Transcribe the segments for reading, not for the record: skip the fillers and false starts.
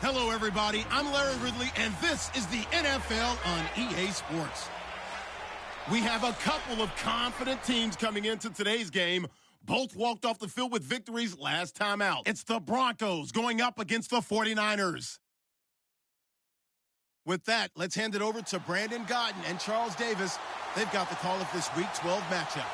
Hello, everybody. I'm Larry Ridley, and this is the NFL on EA Sports. We have a couple of confident teams coming into today's game. Both walked off the field with victories last time out. It's the Broncos going up against the 49ers. With that, let's hand it over to Brandon Godden and Charles Davis. They've got the call of this Week 12 matchup.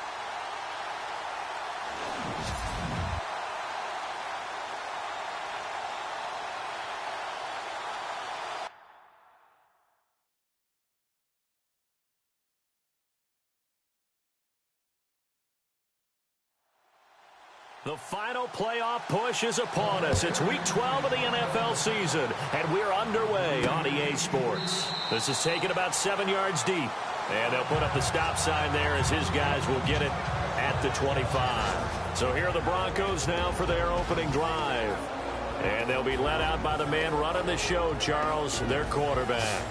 The final playoff push is upon us. It's Week 12 of the NFL season, and we're underway on EA Sports. This is taken about 7 yards deep, and they'll put up the stop sign there as his guys will get it at the 25. So here are the Broncos now for their opening drive. And they'll be led out by the man running the show, Charles, their quarterback.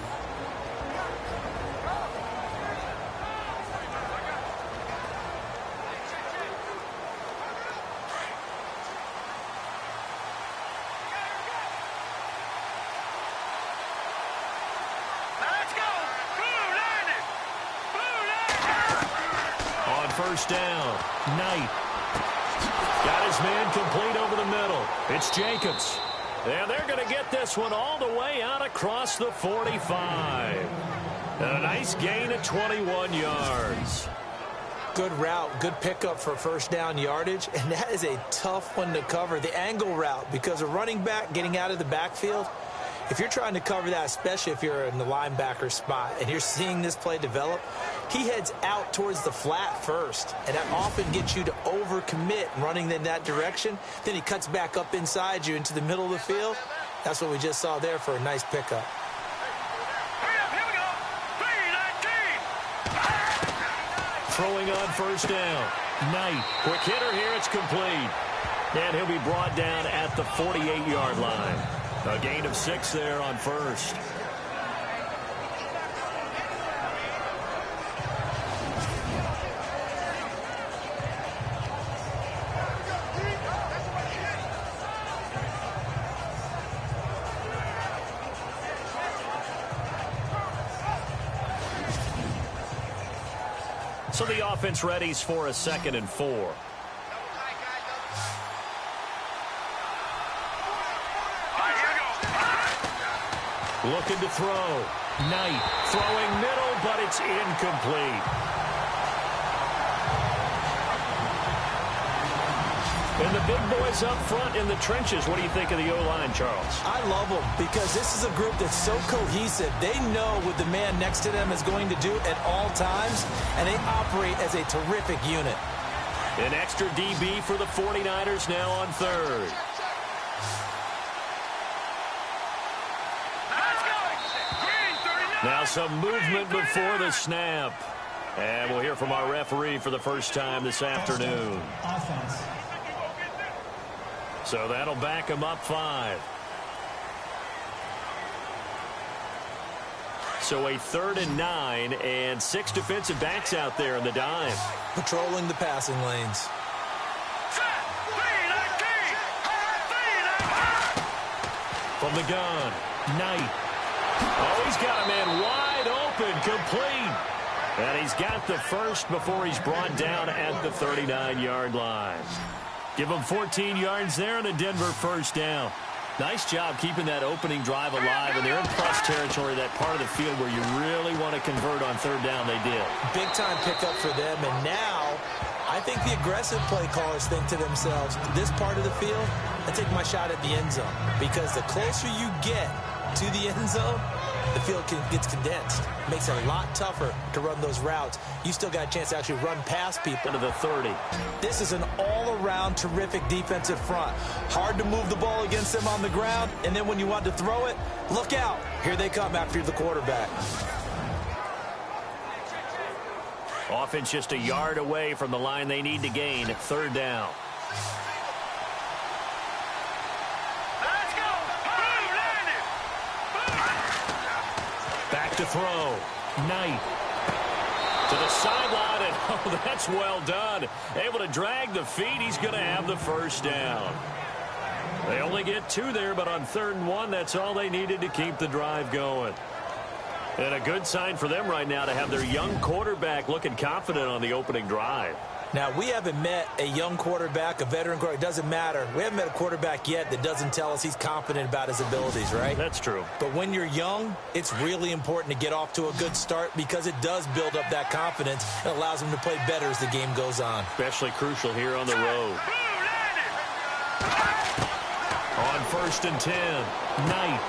First down. Knight. Got his man complete over the middle. It's Jacobs. And they're going to get this one all the way out across the 45. And a nice gain of 21 yards. Good route, good pickup for first down yardage, and that is a tough one to cover, the angle route, because a running back getting out of the backfield, if you're trying to cover that, especially if you're in the linebacker spot and you're seeing this play develop, he heads out towards the flat first, and that often gets you to overcommit running in that direction. Then he cuts back up inside you into the middle of the field. That's what we just saw there for a nice pickup. Throwing on first down. Knight. Quick hitter here. It's complete. And he'll be brought down at the 48-yard line. A gain of 6 there on first. So the offense readies for a 2nd and 4. Looking to throw. Knight throwing middle, but it's incomplete. And the big boys up front in the trenches. What do you think of the O-line, Charles? I love them because this is a group that's so cohesive. They know what the man next to them is going to do at all times, and they operate as a terrific unit. An extra DB for the 49ers now on 3rd. Now some movement before the snap. And we'll hear from our referee for the first time this afternoon. Offense. So that'll back him up 5. So a 3rd and 9 and 6 defensive backs out there in the dime. Patrolling the passing lanes. From the gun, Knight. Oh, he's got a man wide open, complete. And he's got the first before he's brought down at the 39-yard line. Give him 14 yards there and a Denver first down. Nice job keeping that opening drive alive, and they're in plus territory, that part of the field where you really want to convert on 3rd down. They did. Big-time pickup for them, and now I think the aggressive play callers think to themselves, this part of the field, I take my shot at the end zone, because the closer you get to the end zone, the field gets condensed. Makes it a lot tougher to run those routes. You still got a chance to actually run past people. To the 30. This is an all-around terrific defensive front. Hard to move the ball against them on the ground, and then when you want to throw it, look out. Here they come after the quarterback. Offense just a yard away from the line they need to gain at 3rd down. Back to throw. Knight. To the sideline, and oh, that's well done. Able to drag the feet. He's going to have the first down. They only get 2 there, but on 3rd and 1, that's all they needed to keep the drive going. And a good sign for them right now to have their young quarterback looking confident on the opening drive. Now, we haven't met a young quarterback, a veteran quarterback. It doesn't matter. We haven't met a quarterback yet that doesn't tell us he's confident about his abilities, right? That's true. But when you're young, it's really important to get off to a good start because it does build up that confidence. It allows them to play better as the game goes on. Especially crucial here on the road. On 1st and 10, Knight.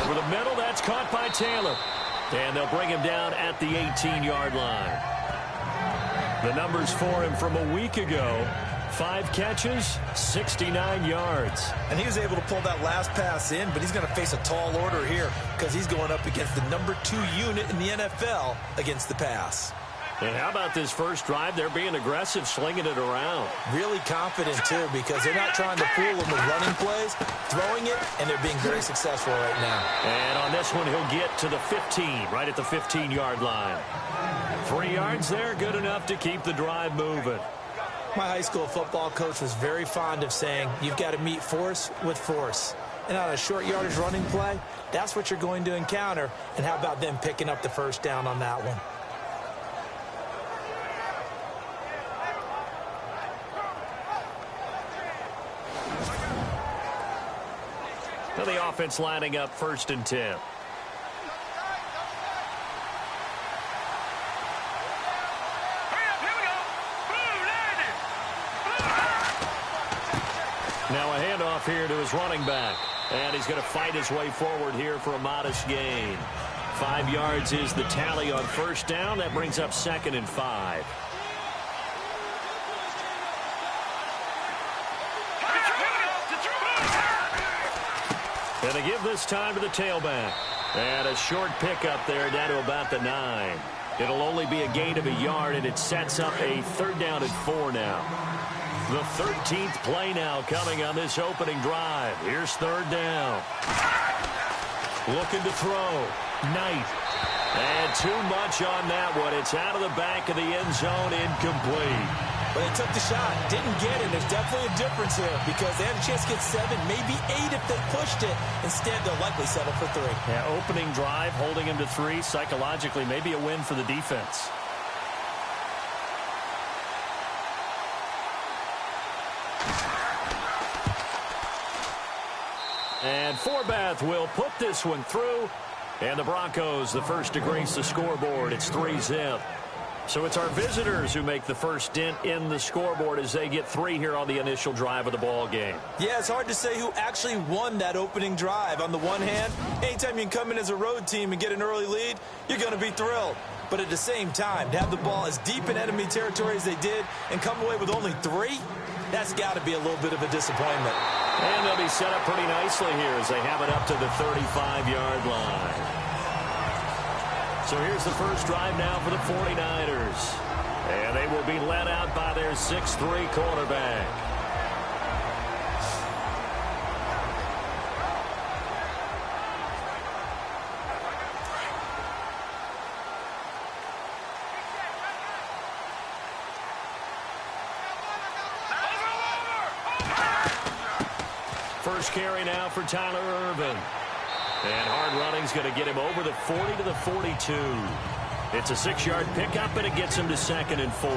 Over the middle, that's caught by Taylor. And they'll bring him down at the 18-yard line. The numbers for him from a week ago, 5 catches, 69 yards. And he was able to pull that last pass in, but he's going to face a tall order here because he's going up against the number 2 unit in the NFL against the pass. And how about this first drive? They're being aggressive, slinging it around. Really confident, too, because they're not trying to fool him with running plays, throwing it, and they're being very successful right now. And on this one, he'll get to the 15, right at the 15-yard line. 3 yards there, good enough to keep the drive moving. My high school football coach was very fond of saying, you've got to meet force with force. And on a short yardage running play, that's what you're going to encounter. And how about them picking up the first down on that one? Now the offense lining up 1st and 10. Now a handoff here to his running back. And he's going to fight his way forward here for a modest gain. 5 yards is the tally on 1st down. That brings up 2nd and 5. And they give this time to the tailback. And a short pickup there down to about the 9. It'll only be a gain of a yard, and it sets up a 3rd down and 4 now. The 13th play now coming on this opening drive. Here's 3rd down. Looking to throw. Knight. And too much on that one. It's out of the back of the end zone, incomplete. But they took the shot, didn't get it. There's definitely a difference here because they had a chance to get 7, maybe 8 if they pushed it. Instead, they'll likely settle for 3. Yeah, opening drive, holding him to 3. Psychologically, maybe a win for the defense. And Forbath will put this one through. And the Broncos, the first to grace the scoreboard. It's 3-zip. So it's our visitors who make the first dent in the scoreboard as they get 3 here on the initial drive of the ball game. Yeah, it's hard to say who actually won that opening drive. On the one hand, anytime you can come in as a road team and get an early lead, you're going to be thrilled. But at the same time, to have the ball as deep in enemy territory as they did and come away with only 3, that's got to be a little bit of a disappointment. And they'll be set up pretty nicely here as they have it up to the 35-yard line. So here's the first drive now for the 49ers. And they will be led out by their 6'3" quarterback. First carry now for Tyler Irvin. And hard running's going to get him over the 40 to the 42. It's a 6-yard pickup, and it gets him to 2nd and 4.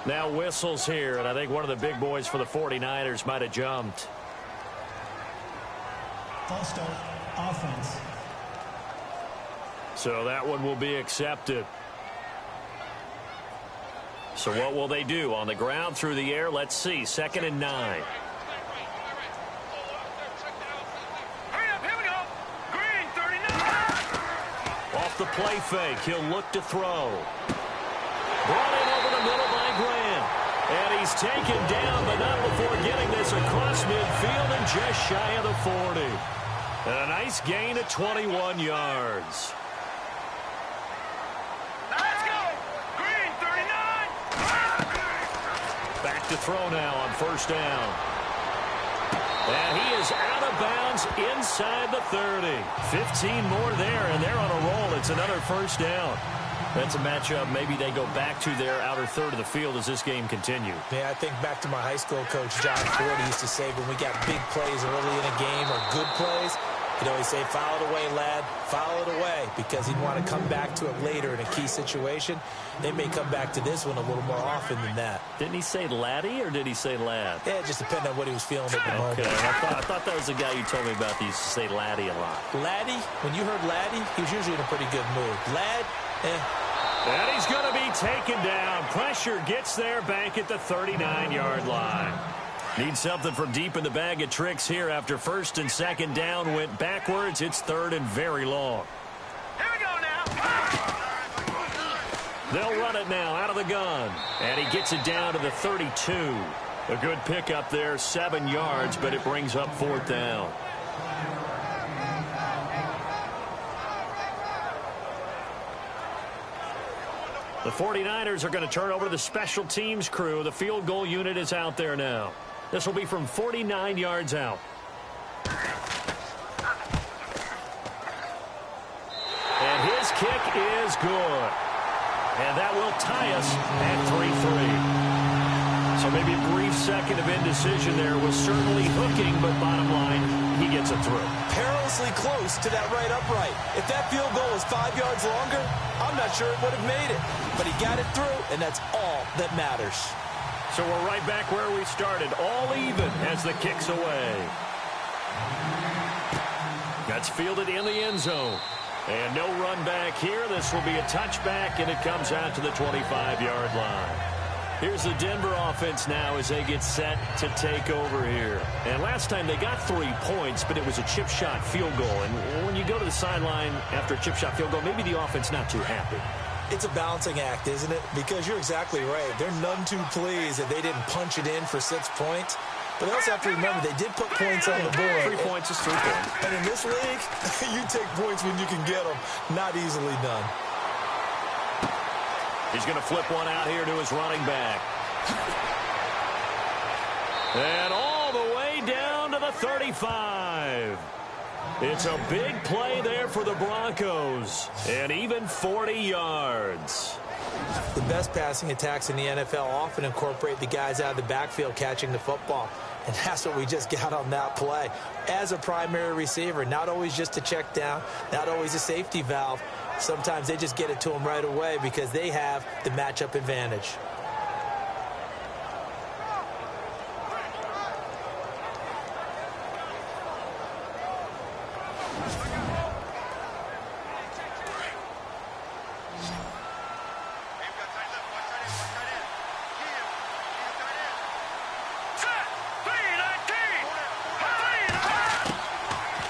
Now whistles here, and I think one of the big boys for the 49ers might have jumped. False start, offense. So that one will be accepted. So what will they do? On the ground, through the air, let's see. 2nd and 9. Off the play fake, he'll look to throw. Brought in over the middle by Grant. And he's taken down, but not before getting this across midfield and just shy of the 40. And a nice gain of 21 yards. Let's go! Green, 39! Back to throw now on first down. And he is out of bounds inside the 30. 15 more there, and they're on a roll. It's another first down. That's a matchup maybe they go back to their outer third of the field as this game continues. Yeah, I think back to my high school coach, John Ford. He used to say when we got big plays early in a game or good plays, he'd always say, foul it away, lad, foul it away, because he'd want to come back to it later in a key situation. They may come back to this one a little more often than that. Didn't he say laddie or did he say lad? Yeah, it just depended on what he was feeling at the moment. Okay, I thought that was the guy you told me about that used to say laddie a lot. Laddie, when you heard laddie, he was usually in a pretty good mood. Lad, And he's going to be taken down. Pressure gets there back at the 39-yard line. Need something from deep in the bag of tricks here after first and second down went backwards. It's third and very long. Here we go now. They'll run it now out of the gun. And he gets it down to the 32. A good pickup there, 7 yards, but it brings up fourth down. The 49ers are going to turn over to the special teams crew. The field goal unit is out there now. This will be from 49 yards out. And his kick is good. And that will tie us at 3-3. So maybe a brief second of indecision there was certainly hooking, but bottom line, he gets it through. perilously close to that right upright. If that field goal was 5 yards longer, I'm not sure it would have made it. But he got it through, and that's all that matters. So we're right back where we started, all even as the kick's away. That's fielded in the end zone. And no run back here. This will be a touchback, and it comes out to the 25-yard line. Here's the Denver offense now as they get set to take over here. And last time they got 3 points, but it was a chip shot field goal. And when you go to the sideline after a chip shot field goal, maybe the offense not too happy. It's a balancing act, isn't it? Because you're exactly right. They're none too pleased that they didn't punch it in for 6 points. But they also have to remember they did put points on the board. 3 points is 3 points. And in this league, you take points when you can get them. Not easily done. He's going to flip one out here to his running back. And all the way down to the 35. It's a big play there for the Broncos. And even 40 yards. The best passing attacks in the NFL often incorporate the guys out of the backfield catching the football. And that's what we just got on that play. As a primary receiver, not always just a check down, not always a safety valve. Sometimes they just get it to them right away because they have the matchup advantage.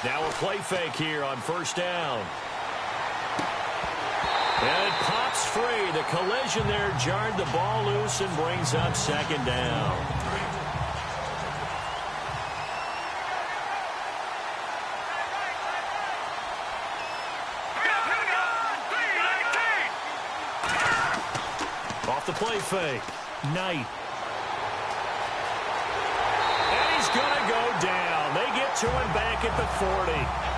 Now a play fake here on first down. And it pops free. The collision there jarred the ball loose and brings up second down. Off the play fake. Knight. And he's going to go down. They get to him back at the 40.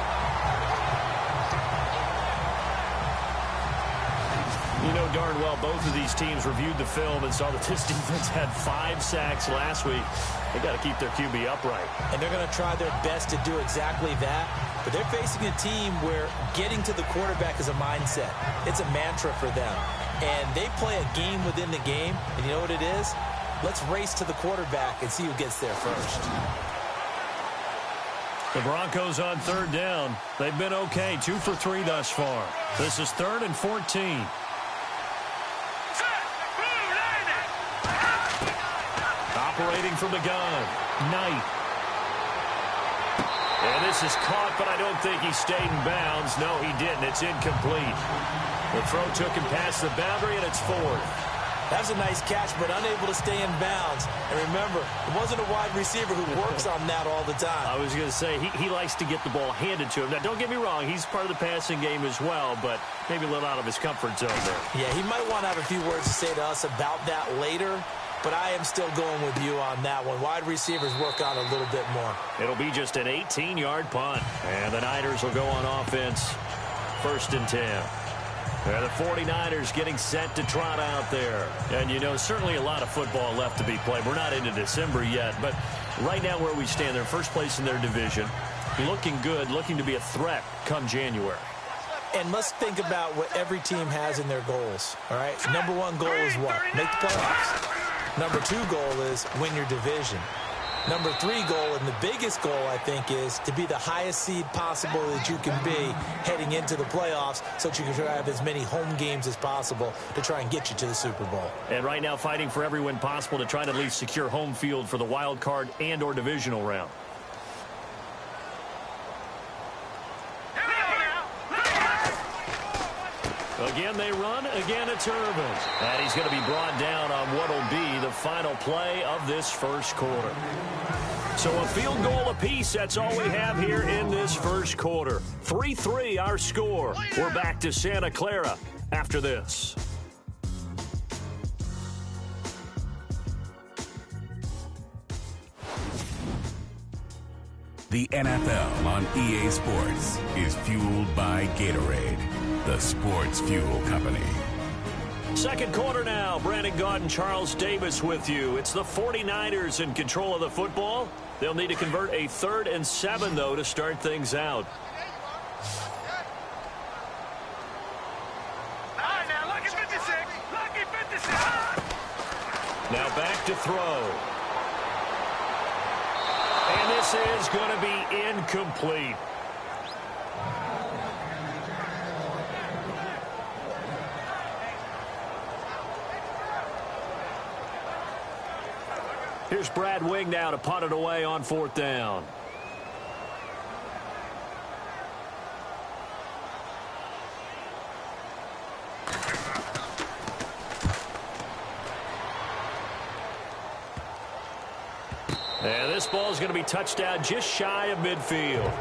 You know darn well both of these teams reviewed the film and saw that this defense had 5 sacks last week. They got to keep their QB upright. And they're going to try their best to do exactly that. But they're facing a team where getting to the quarterback is a mindset. It's a mantra for them. And they play a game within the game. And you know what it is? Let's race to the quarterback and see who gets there first. The Broncos on third down. They've been okay, 2 for 3 thus far. This is 3rd and 14. Operating from the gun, Knight. And this is caught, but I don't think he stayed in bounds. No, he didn't. It's incomplete. The throw took him past the boundary, and it's 4th. That's a nice catch, but unable to stay in bounds. And remember, it wasn't a wide receiver who works on that all the time. I was going to say, he likes to get the ball handed to him. Now, don't get me wrong, he's part of the passing game as well, but maybe a little out of his comfort zone there. Yeah, he might want to have a few words to say to us about that later. but I am still going with you on that one. Wide receivers work on a little bit more. It'll be just an 18-yard punt, and the Niners will go on offense. 1st and 10. The 49ers getting set to trot out there. And, you know, certainly a lot of football left to be played. We're not into December yet, but right now where we stand, they're first place in their division. Looking good, looking to be a threat come January. And let's think about what every team has in their goals, all right? Number 1 goal is what? Make the playoffs. Number 2 goal is win your division. Number 3 goal, and the biggest goal, I think, is to be the highest seed possible that you can be heading into the playoffs so that you can have as many home games as possible to try and get you to the Super Bowl. And right now fighting for every win possible to try to at least secure home field for the wild card and or divisional round. Again, they run. Again, it's Irvin. And he's going to be brought down on what will be the final play of this first quarter. So a field goal apiece, that's all we have here in this first quarter. 3-3 our score. We're back to Santa Clara after this. The NFL on EA Sports is fueled by Gatorade, the sports fuel company. Second quarter now. Brandon Gaudin, Charles Davis with you. It's the 49ers in control of the football. They'll need to convert a 3rd and 7, though, to start things out. Now back to throw. And this is going to be incomplete. Here's Brad Wing now to punt it away on 4th down. And this ball is going to be touched down just shy of midfield.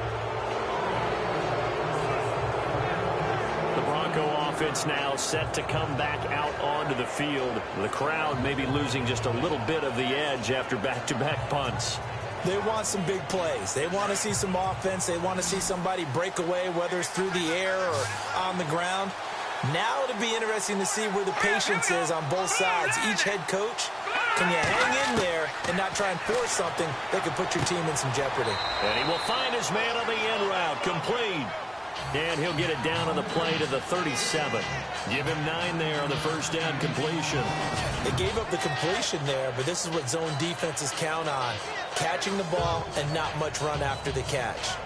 The Bronco offense now set to come back out onto the field. The crowd may be losing just a little bit of the edge after back-to-back punts. They want some big plays. They want to see some offense. They want to see somebody break away, whether it's through the air or on the ground. Now it'll be interesting to see where the patience is on both sides. Each head coach, can you hang in there and not try and force something that could put your team in some jeopardy? And he will find his man on the end route, complete. And he'll get it down on the play to the 37. Give him 9 there on the first down completion. They gave up the completion there, but this is what zone defenses count on. Catching the ball and not much run after the catch.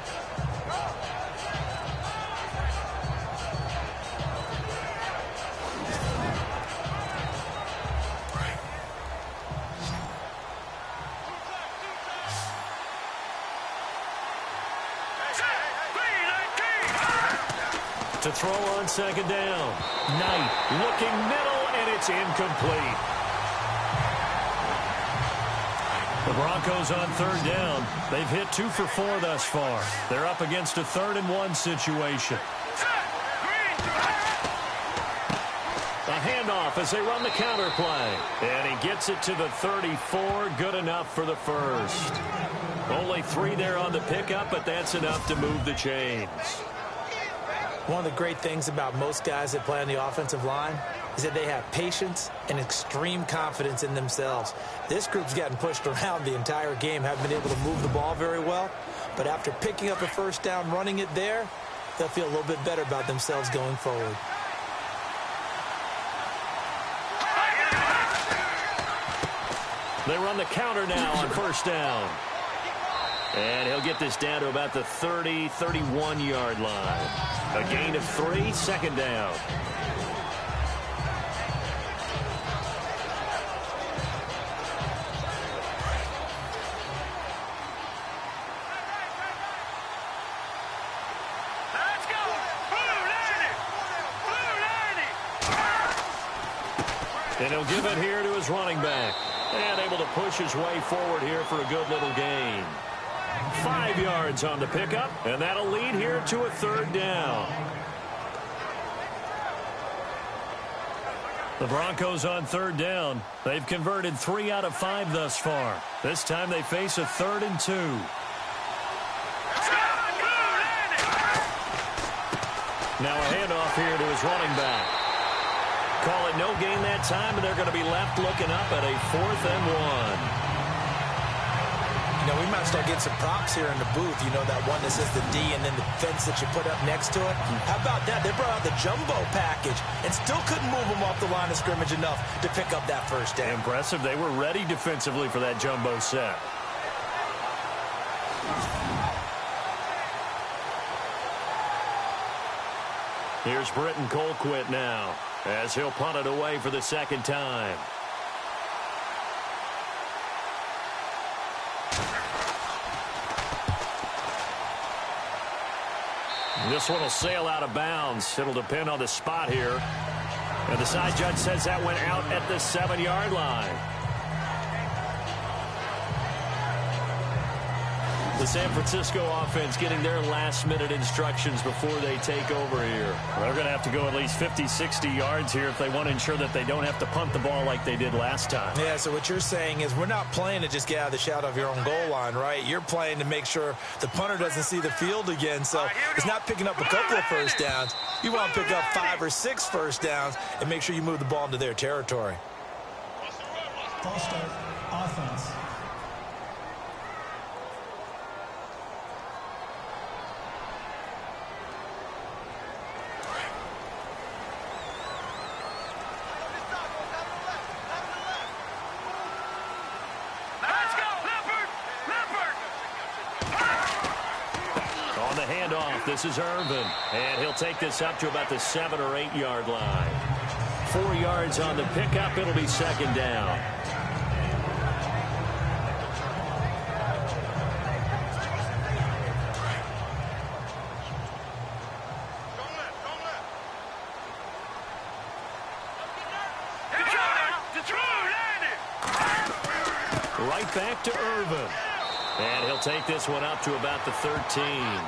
To throw on 2nd down. Knight looking middle, and it's incomplete. The Broncos on 3rd down. They've hit 2 for 4 thus far. They're up against a 3rd and 1 situation. A handoff as they run the counter play. And he gets it to the 34. Good enough for the first. Only 3 there on the pickup, but that's enough to move the chains. One of the great things about most guys that play on the offensive line is that they have patience and extreme confidence in themselves. This group's gotten pushed around the entire game, haven't been able to move the ball very well. But after picking up a first down, running it there, they'll feel a little bit better about themselves going forward. They run the counter now on 1st down. And he'll get this down to about the 30, 31-yard line. A gain of 3, 2nd down. Let's go! Blue 90! And he'll give it here to his running back. And able to push his way forward here for a good little gain. 5 yards on the pickup, and that'll lead here to a 3rd down. The Broncos on third down. They've converted 3 out of 5 thus far. This time they face a 3rd and 2. Now a handoff here to his running back. Call it no gain that time, and they're going to be left looking up at a 4th and 1. You know, we might start getting some props here in the booth. You know, that one that says the D and then the fence that you put up next to it. How about that? They brought out the jumbo package and still couldn't move them off the line of scrimmage enough to pick up that first down. Impressive. They were ready defensively for that jumbo set. Here's Britton Colquitt now as he'll punt it away for the 2nd time. This one will sail out of bounds. It'll depend on the spot here. And the side judge says that went out at the 7-yard line. The San Francisco offense getting their last-minute instructions before they take over here. They're going to have to go at least 50, 60 yards here if they want to ensure that they don't have to punt the ball like they did last time. Yeah, so what you're saying is we're not playing to just get out of the shadow of your own goal line, right? You're playing to make sure the punter doesn't see the field again. So it's not picking up a couple of first downs. You want to pick up 5 or 6 first downs and make sure you move the ball into their territory. False start, offense. This is Irvin, and he'll take this up to about the 7 or 8 yard line. 4 yards on the pickup. It'll be 2nd down. Right back to Irvin, and he'll take this one up to about the 13.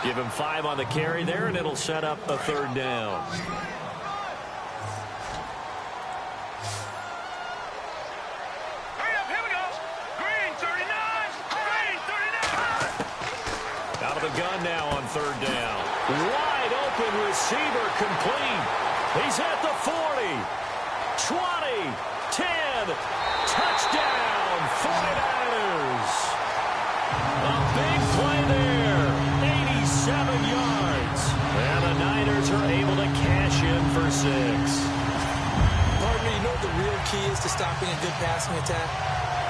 Give him 5 on the carry there, and it'll set up a 3rd down. Hurry up, here we go. Green 39. Green 39. Out of the gun now on 3rd down. Wide open receiver complete. He's at the 40, 20, 10. Touchdown, 49ers. A big play there. 7 yards. And the Niners are able to cash in for 6. Pardon me, you know what the real key is to stopping a good passing attack?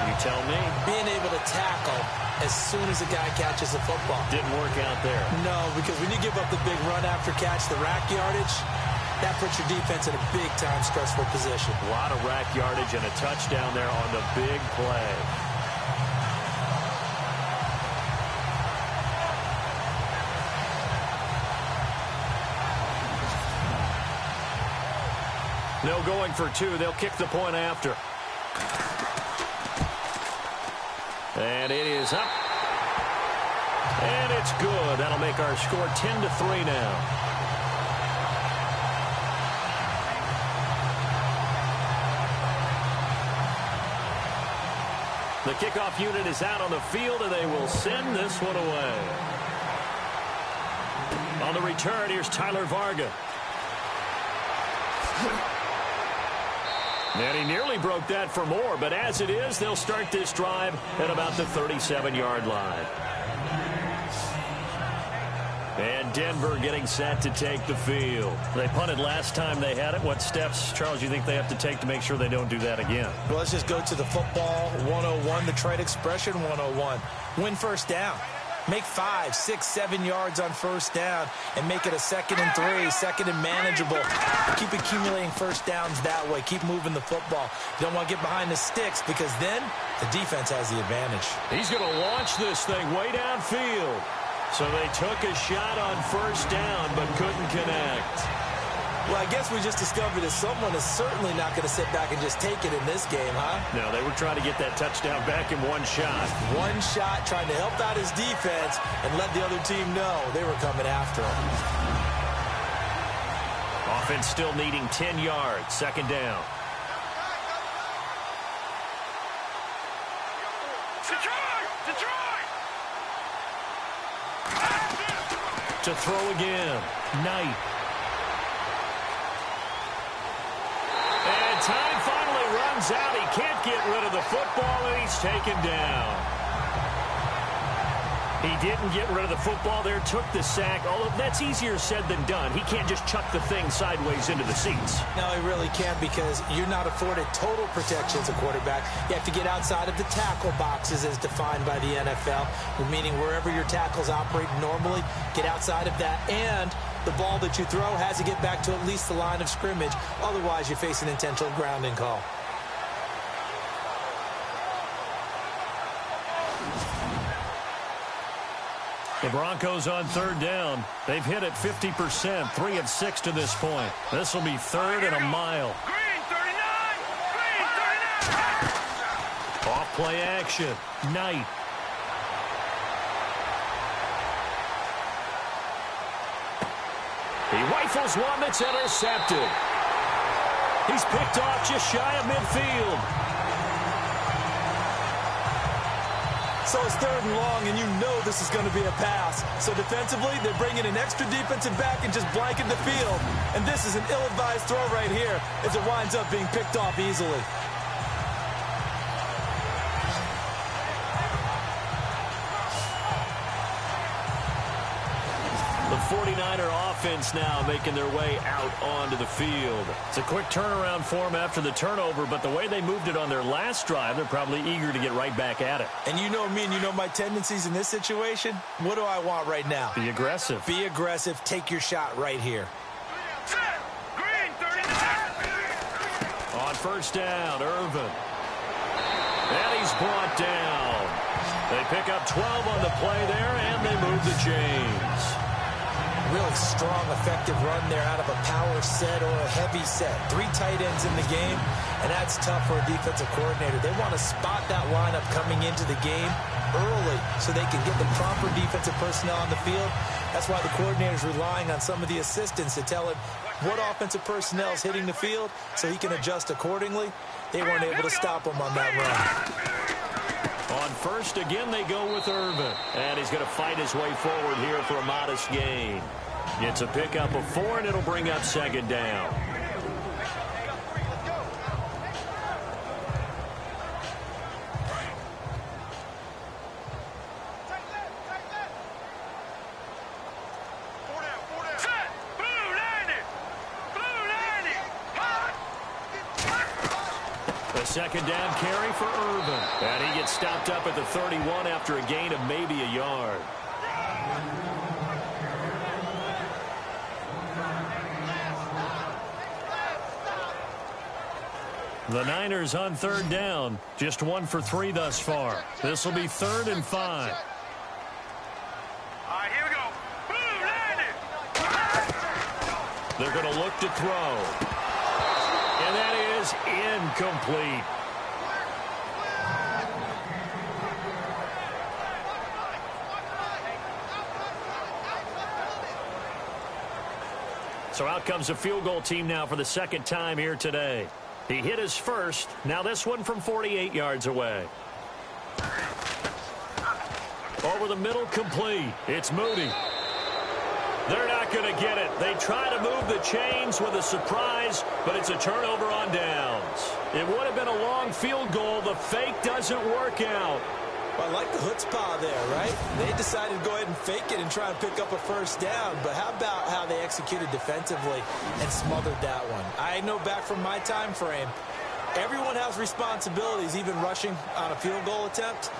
You tell me. Being able to tackle as soon as a guy catches the football. Didn't work out there. No, because when you give up the big run after catch, the rack yardage, that puts your defense in a big-time stressful position. A lot of rack yardage and a touchdown there on the big play. No going for 2. They'll kick the point after. And it is up. And it's good. That'll make our score 10-3 now. The kickoff unit is out on the field, and they will send this one away. On the return, here's Tyler Varga. And he nearly broke that for more, but as it is, they'll start this drive at about the 37-yard line. And Denver getting set to take the field. They punted last time they had it. What steps, Charles, you think they have to take to make sure they don't do that again? Well, let's just go to the football 101, the trade expression 101. Win first down. Make 5, 6, 7 yards on first down and make it a 2nd and 3, 2nd and manageable. Keep accumulating first downs that way. Keep moving the football. You don't want to get behind the sticks because then the defense has the advantage. He's going to launch this thing way downfield. So they took a shot on first down but couldn't connect. Well, I guess we just discovered that someone is certainly not going to sit back and just take it in this game, huh? No, they were trying to get that touchdown back in one shot. One shot, trying to help out his defense and let the other team know they were coming after him. Offense still needing 10 yards. Second down. To throw again. Knight. And time finally runs out. He can't get rid of the football, and he's taken down. He didn't get rid of the football there, took the sack, although that's easier said than done. He can't just chuck the thing sideways into the seats. No, he really can't, because you're not afforded total protection as a quarterback. You have to get outside of the tackle boxes as defined by the NFL, meaning wherever your tackles operate normally, get outside of that, and the ball that you throw has to get back to at least the line of scrimmage. Otherwise, you face an intentional grounding call. The Broncos on third down. They've hit it 50%, 3 of 6 to this point. This will be third and a mile. Green 39! Green 39! Off play action. Knight. He rifles one that's intercepted. He's picked off just shy of midfield. So it's third and long, and you know this is going to be a pass. So defensively, they're bringing an extra defensive back and just blanket the field. And this is an ill-advised throw right here as it winds up being picked off easily. The 49er offense now making their way out onto the field. It's a quick turnaround for them after the turnover, but the way they moved it on their last drive, they're probably eager to get right back at it. And you know me, and you know my tendencies in this situation. What do I want right now? Be aggressive. Be aggressive. Take your shot right here. Green 39! On first down, Irvin. And he's brought down. They pick up 12 on the play there, and they move the chains. Really strong, effective run there out of a power set or a heavy set. 3 tight ends in the game, and that's tough for a defensive coordinator. They want to spot that lineup coming into the game early so they can get the proper defensive personnel on the field. That's why the coordinator's relying on some of the assistants to tell him what offensive personnel is hitting the field so he can adjust accordingly. They weren't able to stop him on that run. On first, again, they go with Irvin. And he's going to fight his way forward here for a modest gain. It's a pickup of 4, and it'll bring up second down. A second down carry for Irvin. And he gets stopped up at the 31 after a gain of maybe a yard. The Niners on third down. Just 1 for 3 thus far. This will be 3rd and 5. All right, here we go. Boom, landed. They're going to look to throw. And that is incomplete. So out comes a field goal team now for the second time here today. He hit his first. Now this one from 48 yards away. Over the middle, complete. It's Moody. They're not going to get it. They try to move the chains with a surprise, but it's a turnover on downs. It would have been a long field goal. The fake doesn't work out. Well, I like the chutzpah there, right? They decided to go ahead and fake it and try and pick up a first down. But how about how they executed defensively and smothered that one? I know back from my time frame, everyone has responsibilities, even rushing on a field goal attempt.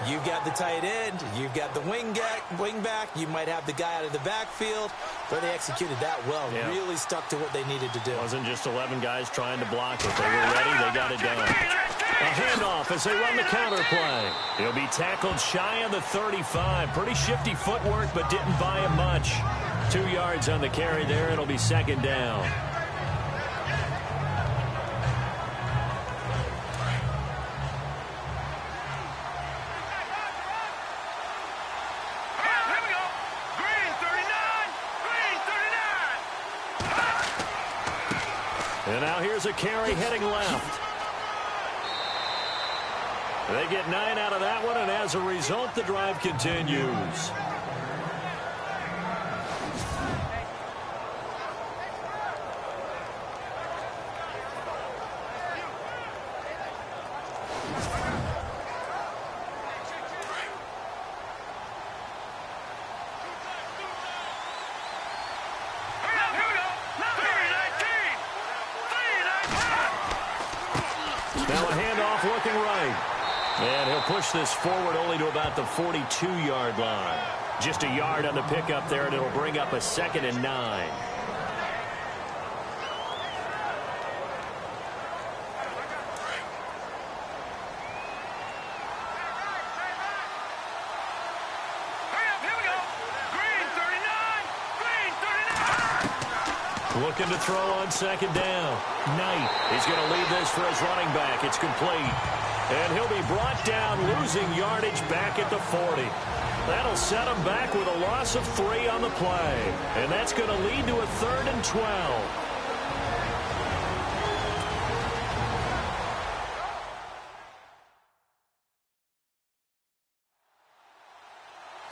You've got the tight end, you've got the wing back, you might have the guy out of the backfield, but they executed that well. Yeah. Really stuck to what they needed to do. It wasn't just 11 guys trying to block it. They were ready, they got it done. A handoff as they run the counter play. He'll be tackled shy of the 35. Pretty shifty footwork, but didn't buy him much. 2 yards on the carry there. It'll be second down. And now here's a carry heading left. They get 9 out of that one, and as a result, the drive continues. Now a handoff looking right. And he'll push this forward only to about the 42-yard line. Just a yard on the pickup there, and it'll bring up a 2nd and 9. Looking to throw on 2nd down. Knight is going to lead this for his running back. It's complete. And he'll be brought down, losing yardage back at the 40. That'll set him back with a loss of 3 on the play. And that's going to lead to a 3rd and 12.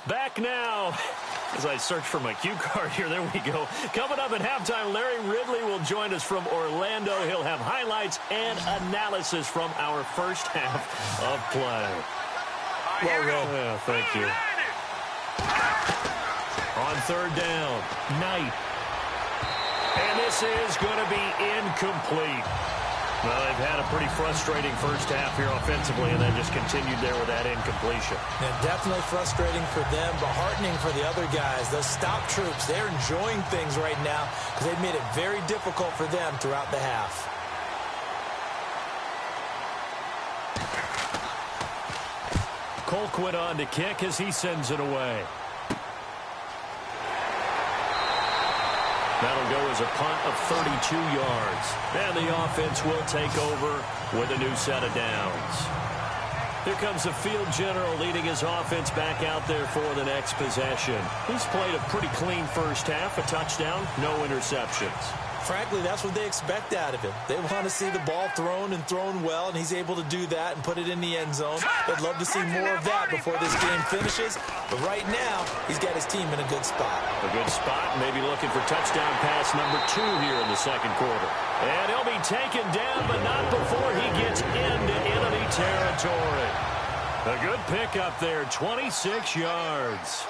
Back now. As I search for my cue card here, there we go. Coming up at halftime, Larry Ridley will join us from Orlando. He'll have highlights and analysis from our first half of play. Well read. Yeah, thank you. On 3rd down, Knight. And this is going to be incomplete. Well, they've had a pretty frustrating first half here offensively, and then just continued there with that incompletion. Yeah, definitely frustrating for them, but heartening for the other guys. Those stop troops, they're enjoying things right now because they've made it very difficult for them throughout the half. Colquitt on to kick as he sends it away. That'll go as a punt of 32 yards. And the offense will take over with a new set of downs. Here comes the field general leading his offense back out there for the next possession. He's played a pretty clean first half, a touchdown, no interceptions. Frankly, that's what they expect out of him. They want to see the ball thrown and thrown well, and he's able to do that and put it in the end zone. They'd love to see more of that before this game finishes. But right now, he's got his team in a good spot. A good spot, maybe looking for touchdown pass number 2 here in the second quarter. And he'll be taken down, but not before he gets into enemy territory. A good pickup there, 26 yards.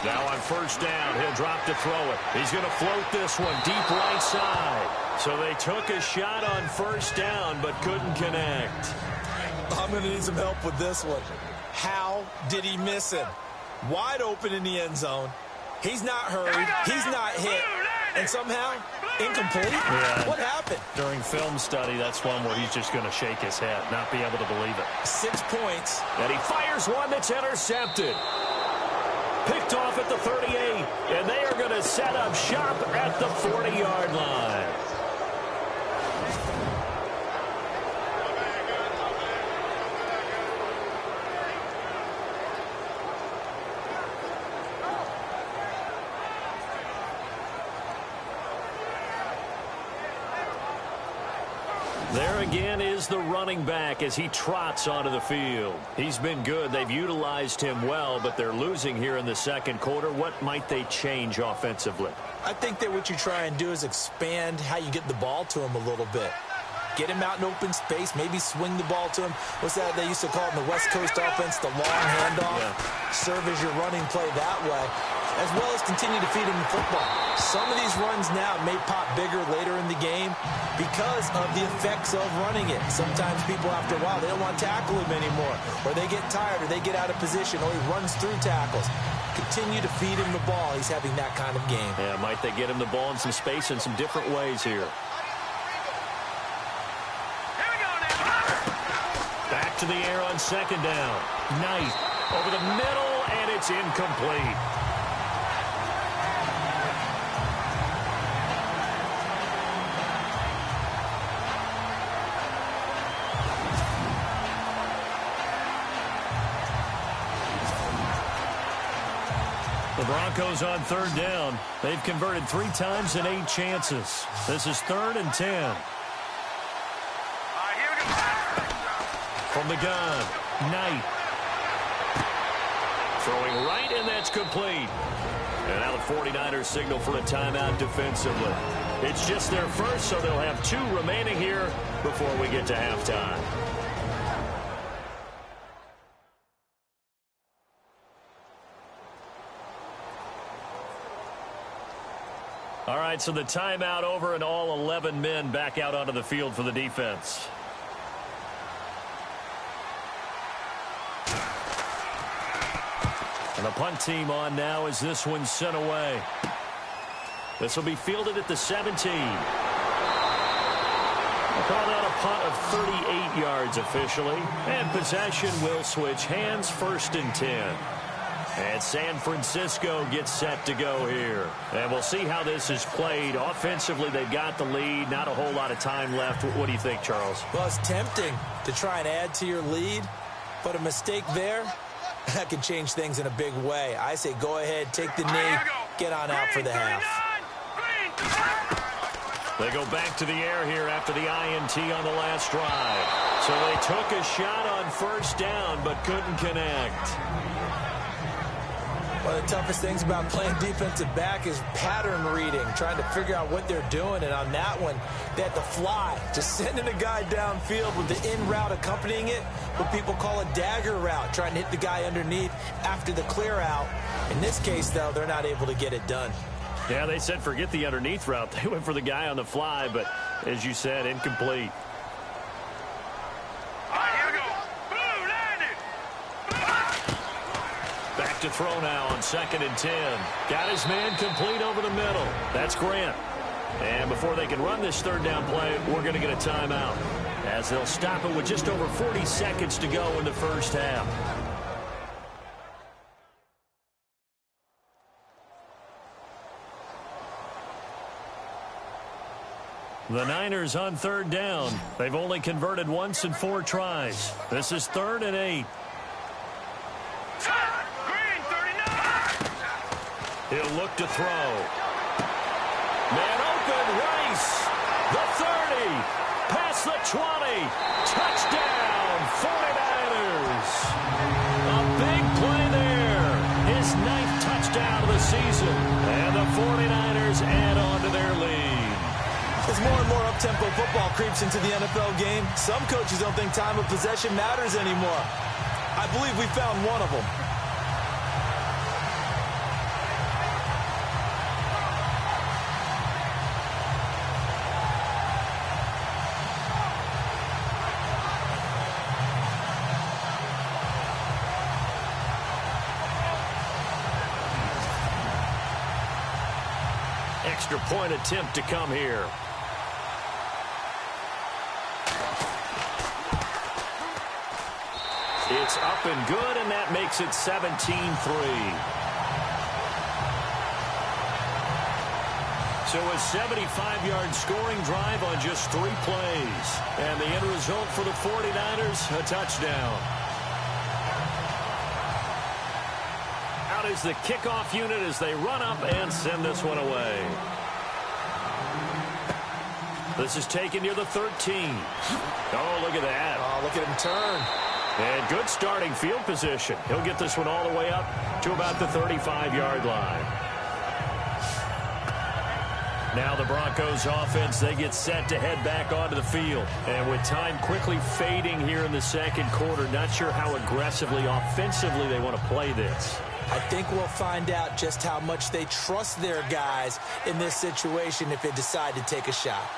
Now on 1st down, he'll drop to throw it. He's going to float this one deep right side. So they took a shot on 1st down, but couldn't connect. I'm going to need some help with this one. How did he miss him? Wide open in the end zone. He's not hurried. He's not hit. And somehow, incomplete? Yeah. What happened? During film study, that's one where he's just going to shake his head, not be able to believe it. 6 points. And he fires one that's intercepted. Picked off at the 38, and they are going to set up shop at the 40-yard line. There again is the running back as he trots onto the field. He's been good. They've utilized him well, but they're losing here in the second quarter. What might they change offensively? I think that what you try and do is expand how you get the ball to him a little bit. Get him out in open space, maybe swing the ball to him. What's that they used to call it in the West Coast offense, the long handoff? Yeah. Serve as your running play that way, as well as continue to feed him the football. Some of these runs now may pop bigger later in the game because of the effects of running it. Sometimes people, after a while, they don't want to tackle him anymore, or they get tired, or they get out of position, or he runs through tackles. Continue to feed him the ball. He's having that kind of game. Yeah, might they get him the ball in some space in some different ways here. Back to the air on 2nd down. Knight over the middle, and it's incomplete. The Broncos on third down. They've converted 3 times in 8 chances. This is 3rd and 10. Here we go. From the gun, Knight. Throwing right, and that's complete. And now the 49ers signal for a timeout defensively. It's just their first, so they'll have 2 remaining here before we get to halftime. All right, so the timeout over and all 11 men back out onto the field for the defense. And the punt team on now as this one's sent away. This will be fielded at the 17. Called out a punt of 38 yards officially. And possession will switch hands, 1st and 10. And San Francisco gets set to go here. And we'll see how this is played. Offensively, they've got the lead. Not a whole lot of time left. What do you think, Charles? Well, it's tempting to try and add to your lead, but a mistake there, that can change things in a big way. I say go ahead, take the knee, get on out for the half. They go back to the air here after the INT on the last drive. So they took a shot on 1st down, but couldn't connect. One of the toughest things about playing defensive back is pattern reading, trying to figure out what they're doing. And on that one, they had to fly, just sending a guy downfield with the in route accompanying it, what people call a dagger route, trying to hit the guy underneath after the clear out. In this case, though, they're not able to get it done. Yeah, they said forget the underneath route. They went for the guy on the fly, but as you said, incomplete. Here we go. Boom, landed. Back to throw now on 2nd and 10. Got his man complete over the middle. That's Grant. And before they can run this 3rd down play, we're going to get a timeout, as they'll stop it with just over 40 seconds to go in the first half. The Niners on 3rd down. They've only converted once in 4 tries. This is 3rd and 8. Green, 39. He'll look to throw. Man open, Rice. The 30. Past the 20. Touchdown, 49ers. A big play there. His 9th touchdown of the season. And the 49ers add on to their lead. As more and more up-tempo football creeps into the NFL game, some coaches don't think time of possession matters anymore. I believe we found one of them. Extra point attempt to come here. It's up and good, and that makes it 17-3. So a 75-yard scoring drive on just 3 plays. And the end result for the 49ers, a touchdown. Out is the kickoff unit as they run up and send this one away. This is taken near the 13. Oh, look at that. Oh, look at him turn. And good starting field position. He'll get this one all the way up to about the 35-yard line. Now the Broncos offense, they get set to head back onto the field. And with time quickly fading here in the 2nd quarter, not sure how aggressively, offensively they want to play this. I think we'll find out just how much they trust their guys in this situation if they decide to take a shot.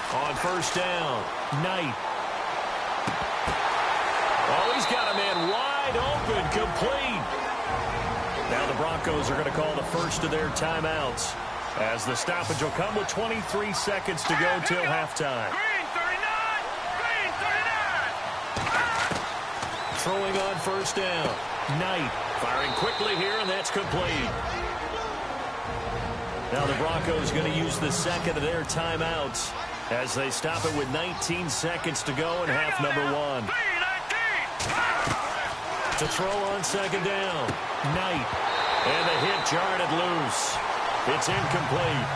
On 1st down, Knight. Oh, he's got a man wide open, complete. Now the Broncos are going to call the first of their timeouts, as the stoppage will come with 23 seconds to go till halftime. Green, 39. Green, 39. Throwing on 1st down, Knight. Firing quickly here, and that's complete. Now the Broncos going to use the 2nd of their timeouts, as they stop it with 19 seconds to go in half number 1. To throw on second down. Knight. And the hit jarred it loose. It's incomplete.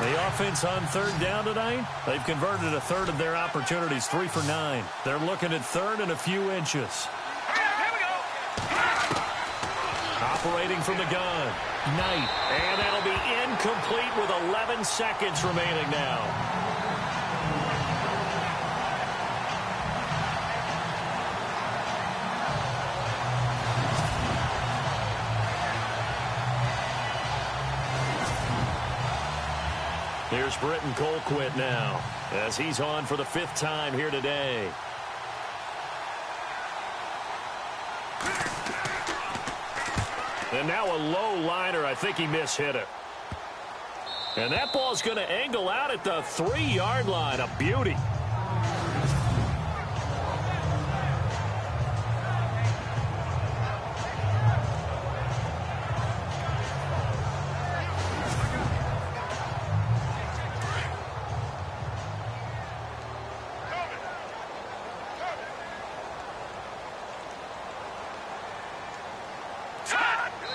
The offense on third down tonight, they've converted a third of their opportunities, 3 for 9. They're looking at third and a few inches. Here we go. Operating from the gun. Knight. And that'll be incomplete with 11 seconds remaining now. Here's Britton Colquitt now, as he's on for the 5th time here today. And now a low liner. I think he mishit it. And that ball's going to angle out at the 3-yard line. A beauty.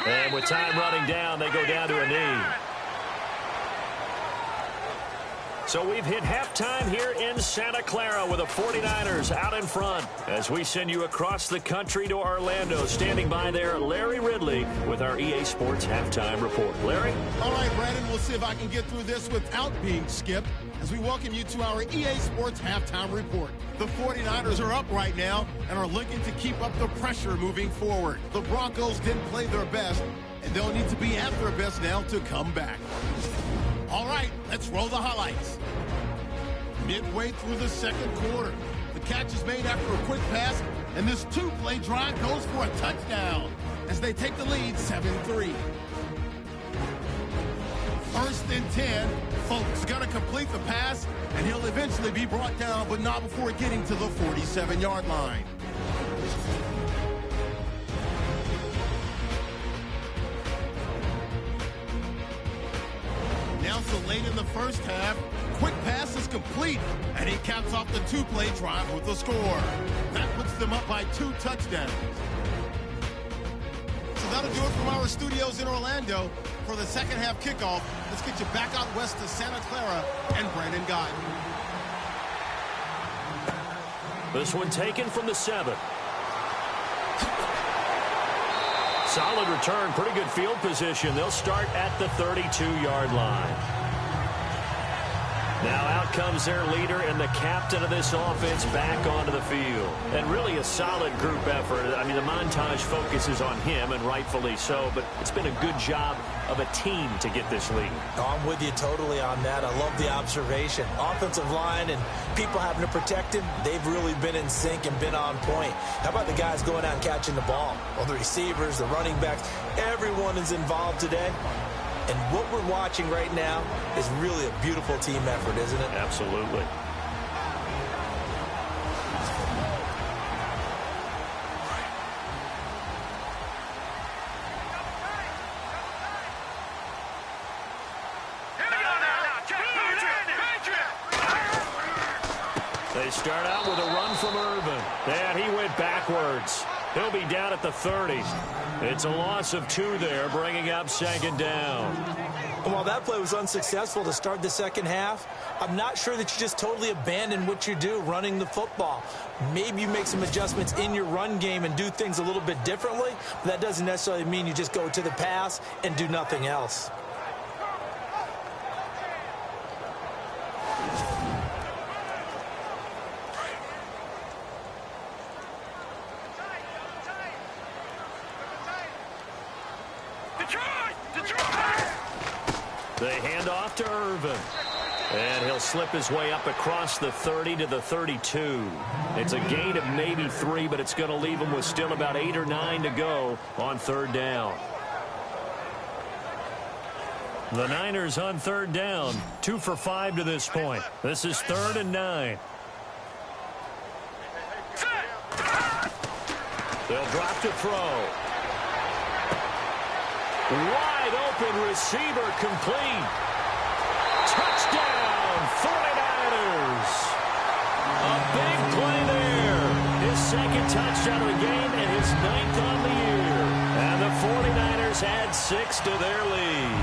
And with time running down, they go down to a knee. So we've hit halftime here in Santa Clara with the 49ers out in front. As we send you across the country to Orlando, standing by there, Larry Ridley with our EA Sports Halftime Report. Larry? All right, Brandon, we'll see if I can get through this without being skipped as we welcome you to our EA Sports Halftime Report. The 49ers are up right now and are looking to keep up the pressure moving forward. The Broncos didn't play their best, and they'll need to be at their best now to come back. All right, let's roll the highlights. Midway through the second quarter, the catch is made after a quick pass, and this 2-play drive goes for a touchdown as they take the lead 7-3. 1st and 10, Folk's going to complete the pass, and he'll eventually be brought down, but not before getting to the 47-yard line. Now so late in the first half, quick pass is complete, and he caps off the 2-play drive with a score. That puts them up by 2 touchdowns. So that'll do it from our studios in Orlando. For the second half kickoff, let's get you back out west to Santa Clara and Brandon Gott. This one taken from the 7. Solid return, pretty good field position. They'll start at the 32-yard line. Now out comes their leader and the captain of this offense back onto the field. And really a solid group effort. I mean, the montage focuses on him, and rightfully so, but it's been a good job of a team to get this lead. I'm with you totally on that. I love the observation. Offensive line and people having to protect him, they've really been in sync and been on point. How about the guys going out and catching the ball? Well, the receivers, the running backs, everyone is involved today. And what we're watching right now is really a beautiful team effort, isn't it? Absolutely. They start out with a run from Irvin. And he went backwards. He'll be down at the 30. It's a loss of 2 there, bringing up second down. And while that play was unsuccessful to start the second half, I'm not sure that you just totally abandon what you do running the football. Maybe you make some adjustments in your run game and do things a little bit differently, but that doesn't necessarily mean you just go to the pass and do nothing else. They hand off to Irvin. And he'll slip his way up across the 30 to the 32. It's a gain of maybe 3, but it's going to leave him with still about 8 or 9 to go on third down. The Niners on third down. 2 for 5 to this point. This is 3rd and 9. They'll drop to throw. Wide open receiver complete. Touchdown, 49ers. A big play there. His second touchdown of the game and his 9th on the year. And the 49ers add 6 to their lead.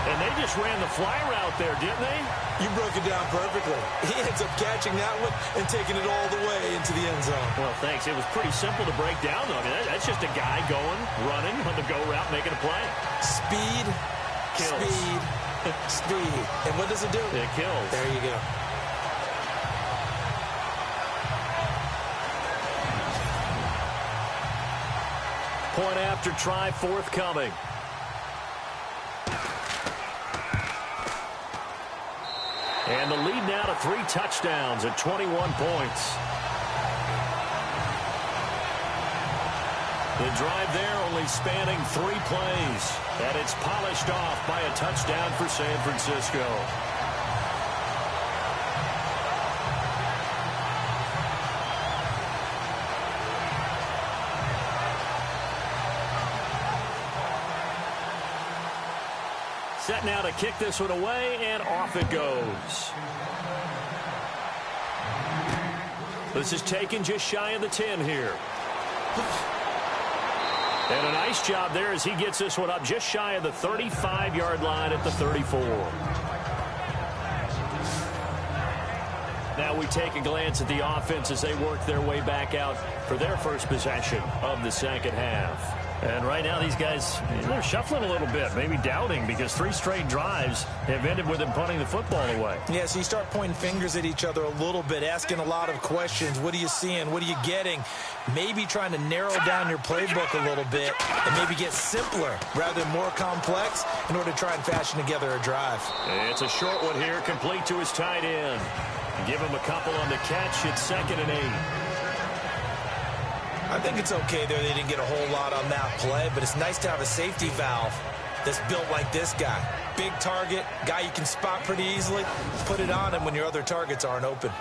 And they just ran the fly route there, didn't they? You broke it down perfectly. He ends up catching that one and taking it all the way into the end zone. Well, thanks. It was pretty simple to break down, though. I mean, that's just a guy going, running on the go route, making a play. Speed, Kills. speed, speed. And what does it do? It kills. There you go. Point after try forthcoming. And the lead now to 3 touchdowns at 21 points. The drive there only spanning 3 plays. And it's polished off by a touchdown for San Francisco. Set now to kick this one away, and off it goes. This is taken just shy of the 10 here. And a nice job there as he gets this one up just shy of the 35-yard line at the 34. Now we take a glance at the offense as they work their way back out for their first possession of the second half. And right now these guys, they're shuffling a little bit, maybe doubting, because 3 straight drives have ended with them punting the football away. Yeah, so you start pointing fingers at each other a little bit, asking a lot of questions. What are you seeing? What are you getting? Maybe trying to narrow down your playbook a little bit and maybe get simpler rather than more complex in order to try and fashion together a drive. It's a short one here, complete to his tight end. Give him a couple on the catch. It's 2nd and 8. I think it's okay there. They didn't get a whole lot on that play, but it's nice to have a safety valve that's built like this guy. Big target, guy you can spot pretty easily. Put it on him when your other targets aren't open.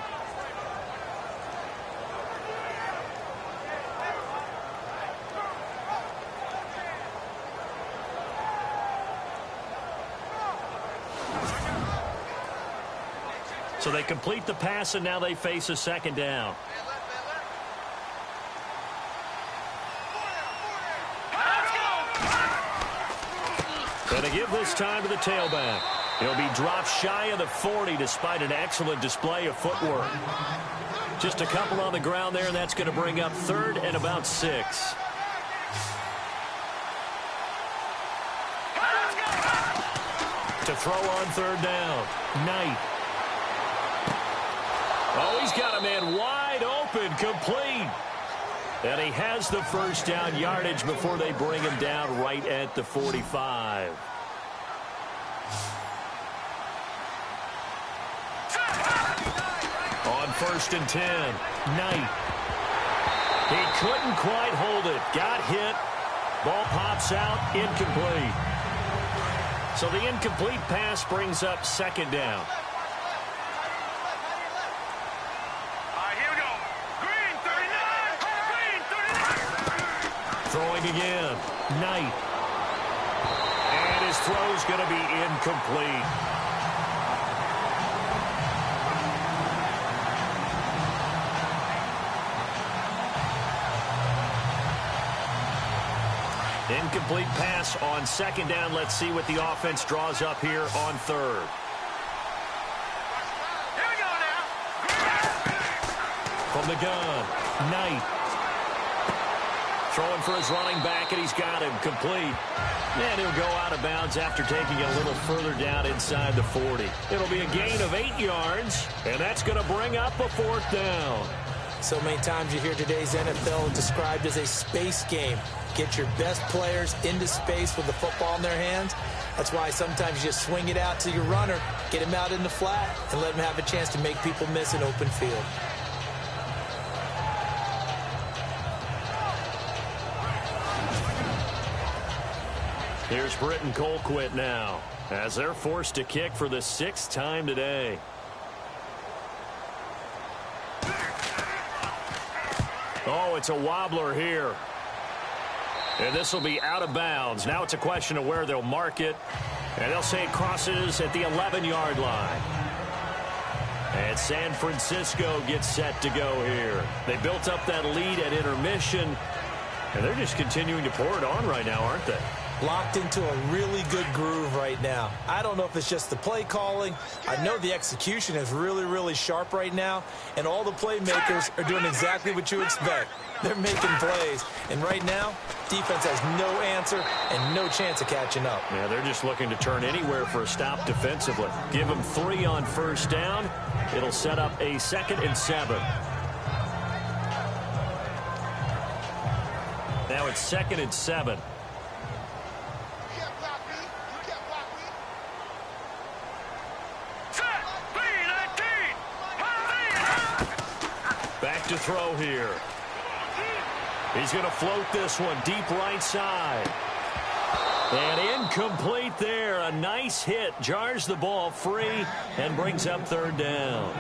So they complete the pass, and now they face a 2nd down. Going to give this time to the tailback. He'll be dropped shy of the 40 despite an excellent display of footwork. Just a couple on the ground there, and that's going to bring up 3rd and about 6. To throw on 3rd down. Knight. Oh, he's got a man wide open, complete. And he has the first down yardage before they bring him down right at the 45. On 1st and 10, Knight. He couldn't quite hold it. Got hit. Ball pops out, incomplete. So the incomplete pass brings up 2nd down. Throwing again. Knight. And his throw's going to be incomplete. Incomplete pass on 2nd down. Let's see what the offense draws up here on 3rd. Here we go now. From the gun, Knight. Throwing for his running back, and he's got him complete. And he'll go out of bounds after taking it a little further down inside the 40. It'll be a gain of 8 yards, and that's going to bring up a 4th down. So many times you hear today's NFL described as a space game. Get your best players into space with the football in their hands. That's why sometimes you just swing it out to your runner, get him out in the flat, and let him have a chance to make people miss an open field. Here's Britton Colquitt now, as they're forced to kick for the 6th time today. Oh, it's a wobbler here. And this will be out of bounds. Now it's a question of where they'll mark it. And they'll say it crosses at the 11-yard line. And San Francisco gets set to go here. They built up that lead at intermission. And they're just continuing to pour it on right now, aren't they? Locked into a really good groove right now. I don't know if it's just the play calling. I know the execution is really, really sharp right now. And all the playmakers are doing exactly what you expect. They're making plays. And right now, defense has no answer and no chance of catching up. Yeah, they're just looking to turn anywhere for a stop defensively. Give them 3 on first down. It'll set up a 2nd and 7. Now it's 2nd and 7. Back to throw here. He's going to float this one deep right side. And incomplete there. A nice hit. Jars the ball free and brings up 3rd down.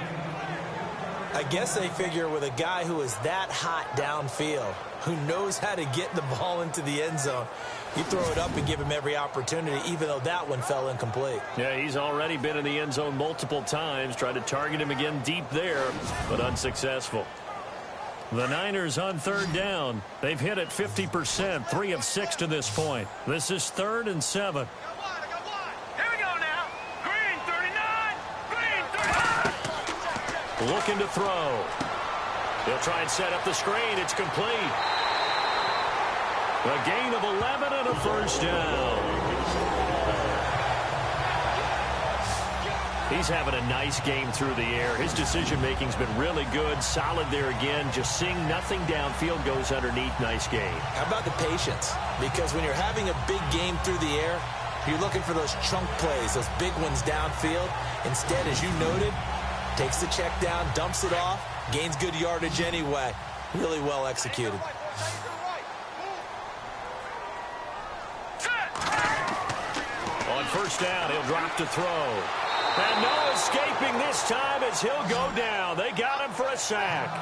I guess they figure with a guy who is that hot downfield, who knows how to get the ball into the end zone, you throw it up and give him every opportunity, even though that one fell incomplete. Yeah, he's already been in the end zone multiple times. Tried to target him again deep there, but unsuccessful. The Niners on 3rd down. They've hit it 50%, 3 of 6 to this point. This is 3rd and 7. Here we go now. Green 39. Green 39. Looking to throw. He'll try and set up the screen. It's complete. A gain of 11 and a 1st down. He's having a nice game through the air. His decision-making's been really good. Solid there again. Just seeing nothing downfield goes underneath. Nice game. How about the patience? Because when you're having a big game through the air, you're looking for those chunk plays, those big ones downfield. Instead, as you noted, takes the check down, dumps it off, gains good yardage anyway. Really well executed. On first down, he'll drop to throw. And no escaping this time as he'll go down. They got him for a sack.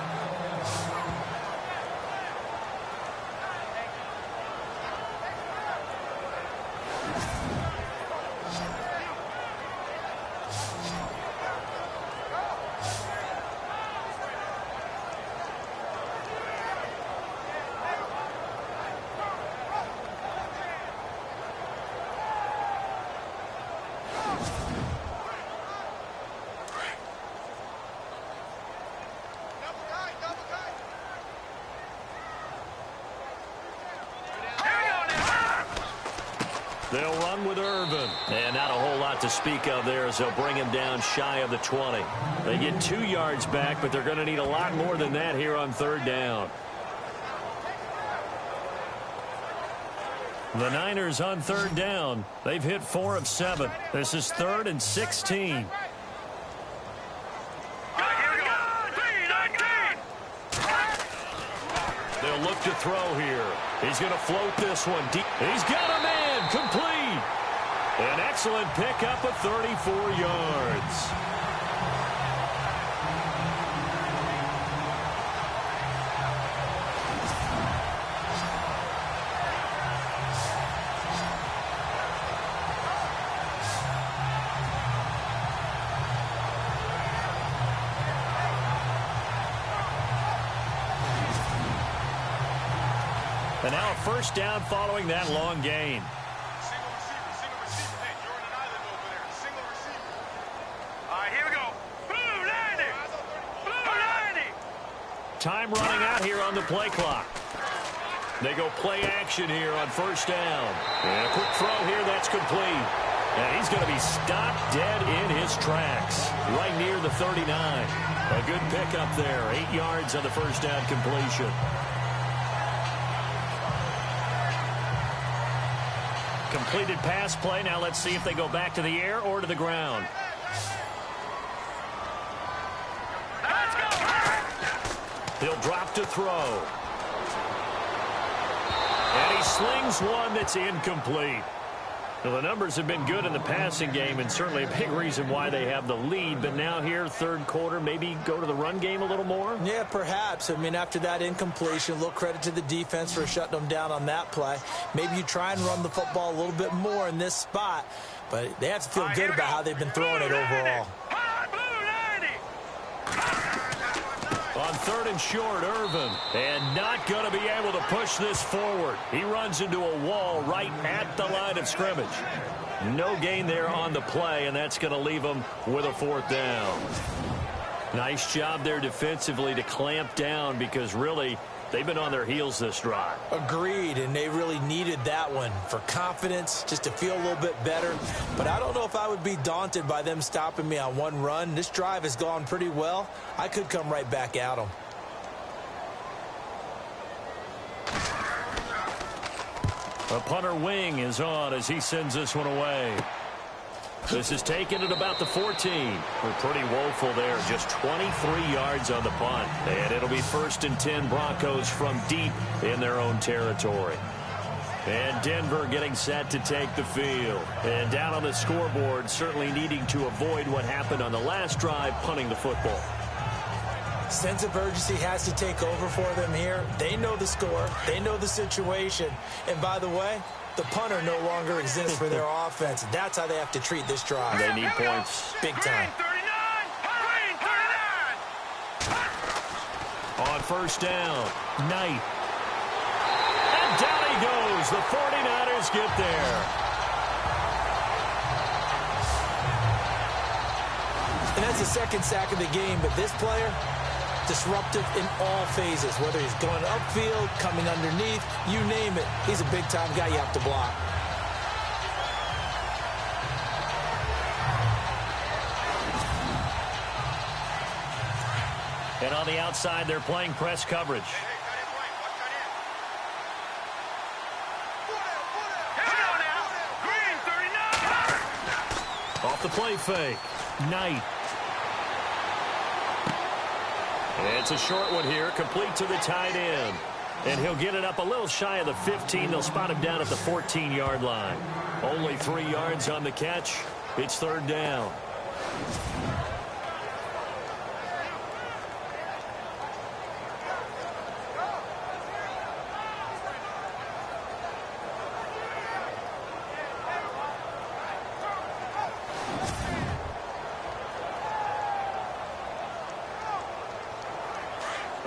They'll run with Irvin. And not a whole lot to speak of there as they'll bring him down shy of the 20. They get 2 yards back, but they're going to need a lot more than that here on 3rd down. The Niners on 3rd down. They've hit 4 of 7. This is 3rd and 16. They'll look to throw here. He's going to float this one deep. He's got a man. Complete. An excellent pickup of 34 yards. And now a first down following that long gain. Single receiver. Hey, you're on an island over there. Single receiver. All right, here we go. Blue 90. Blue 90. Time running out here on the play clock. They go play action here on first down. And a quick throw here that's complete. And he's going to be stopped dead in his tracks right near the 39. A good pickup there. 8 yards on the first down completion. Completed pass play. Now let's see if they go back to the air or to the ground. Let's go. He'll drop to throw. And he slings one that's incomplete. Well, the numbers have been good in the passing game, and certainly a big reason why they have the lead. But now here, third quarter, maybe go to the run game a little more? Yeah, perhaps. I mean, after that incompletion, a little credit to the defense for shutting them down on that play. Maybe you try and run the football a little bit more in this spot. But they have to feel good about how they've been throwing it overall. On third and short, Irvin. And not going to be able to push this forward. He runs into a wall right at the line of scrimmage. No gain there on the play, and that's going to leave him with a fourth down. Nice job there defensively to clamp down because really they've been on their heels this drive. Agreed, and they really needed that one for confidence, just to feel a little bit better. But I don't know if I would be daunted by them stopping me on one run. This drive has gone pretty well. I could come right back at them. A punter wing is on as he sends this one away. This is taken at about the 14. We're pretty woeful there. Just 23 yards on the punt. And it'll be 1st and 10 Broncos from deep in their own territory. And Denver getting set to take the field. And down on the scoreboard, certainly needing to avoid what happened on the last drive, punting the football. Sense of urgency has to take over for them here. They know the score. They know the situation. And by the way, the punter no longer exists for their offense. That's how they have to treat this drive. They need points. Big time. On first down, Knight. And down he goes. The 49ers get there. And that's the second sack of the game, but this player, disruptive in all phases, whether he's going upfield, coming underneath, you name it. He's a big-time guy you have to block. And on the outside, they're playing press coverage. Off the play fake, Knight. It's a short one here, complete to the tight end. And he'll get it up a little shy of the 15. They'll spot him down at the 14-yard line. Only 3 yards on the catch. It's third down.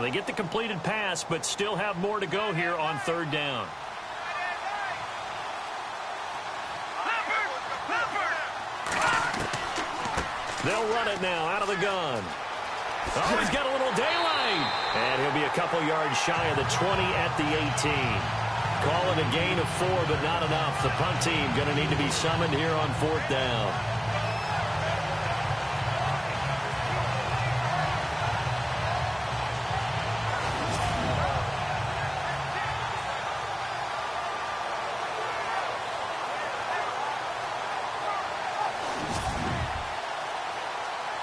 They get the completed pass, but still have more to go here on third down. They'll run it now out of the gun. Oh, he's got a little daylight. And he'll be a couple yards shy of the 20 at the 18. Call it a gain of 4, but not enough. The punt team going to need to be summoned here on fourth down.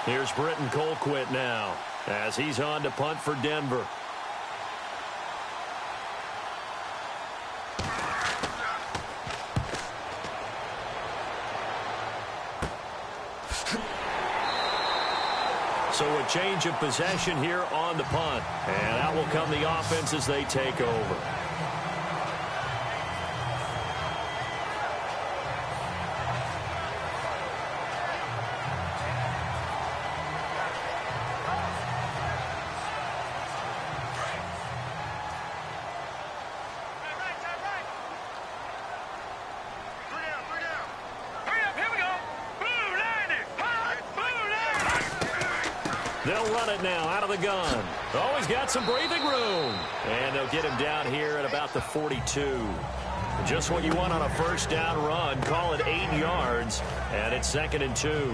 Here's Britton Colquitt now as he's on to punt for Denver. So a change of possession here on the punt. And out will come the offense as they take over. They'll run it now out of the gun. Oh, he's got some breathing room. And they'll get him down here at about the 42. Just what you want on a first down run. Call it 8 yards. And it's 2nd and 2.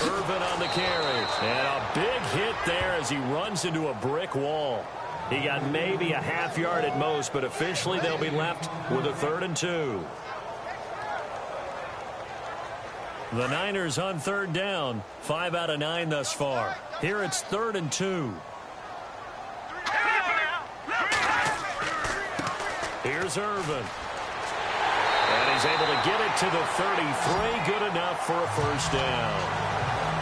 Irvin on the carry. And a big hit there as he runs into a brick wall. He got maybe a half yard at most, but officially they'll be left with a 3rd and 2. The Niners on 3rd down. 5 out of 9 thus far. Here it's 3rd and 2. Here's Irvin. And he's able to get it to the 33. Good enough for a 1st down.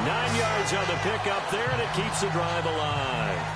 9 yards on the pickup there, and it keeps the drive alive.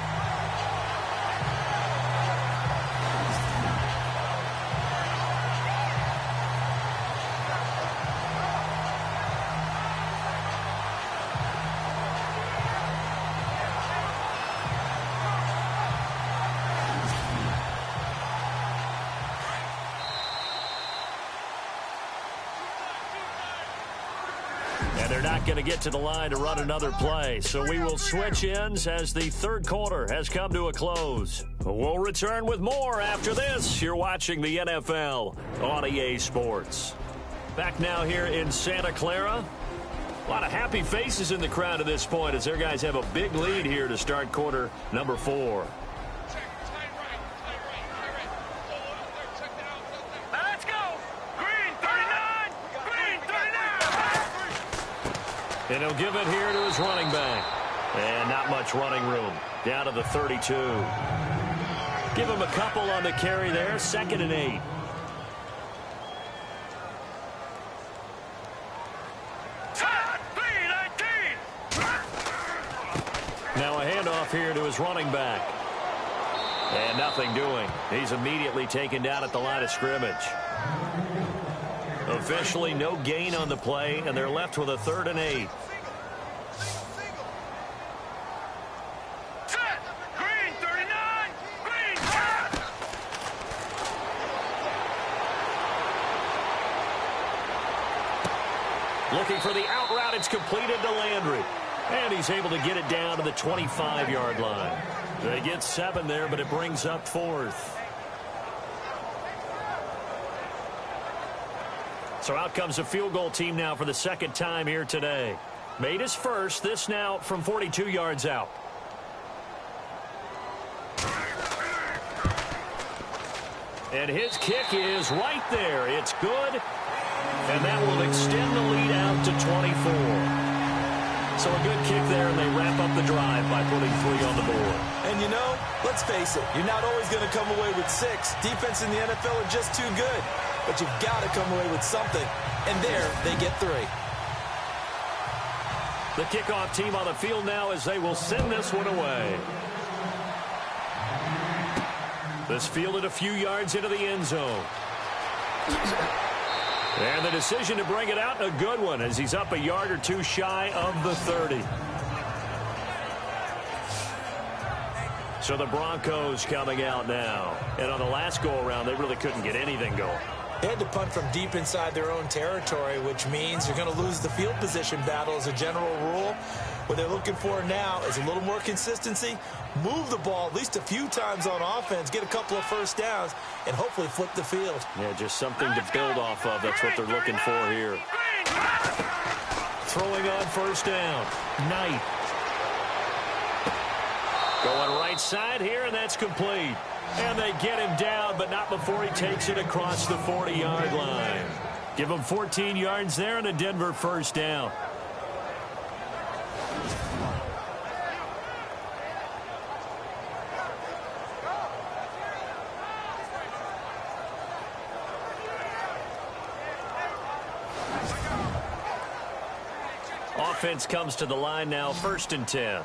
And they're not going to get to the line to run another play. So we will switch ends as the 3rd quarter has come to a close. We'll return with more after this. You're watching the NFL on EA Sports. Back now here in Santa Clara. A lot of happy faces in the crowd at this point as their guys have a big lead here to start quarter number 4. And he'll give it here to his running back. And not much running room. Down to the 32. Give him a couple on the carry there. 2nd and 8. Now a handoff here to his running back. And nothing doing. He's immediately taken down at the line of scrimmage. Officially no gain on the play, and they're left with a 3rd and 8. Looking for the out route. It's completed to Landry. And he's able to get it down to the 25-yard line. They get 7 there, but it brings up 4th. So out comes a field goal team now for the 2nd time here today. Made his first. This now from 42 yards out. And his kick is right there. It's good. And that will extend the lead out to 24. So a good kick there, and they wrap up the drive by putting 3 on the board. And you know, let's face it, you're not always going to come away with 6. Defense in the NFL are just too good. But you've got to come away with something. And there, they get 3. The kickoff team on the field now as they will send this one away. This fielded a few yards into the end zone. And the decision to bring it out, a good one, as he's up a yard or 2 shy of the 30. So the Broncos coming out now. And on the last go-around, they really couldn't get anything going. They had to punt from deep inside their own territory, which means you're going to lose the field position battle as a general rule. What they're looking for now is a little more consistency, move the ball at least a few times on offense, get a couple of 1st downs, and hopefully flip the field. Yeah, just something to build off of. That's what they're looking for here. Throwing on 1st down. Knight. Going right side here, and that's complete. And they get him down, but not before he takes it across the 40-yard line. Give him 14 yards there and a Denver 1st down. Offense comes to the line now, 1st and 10.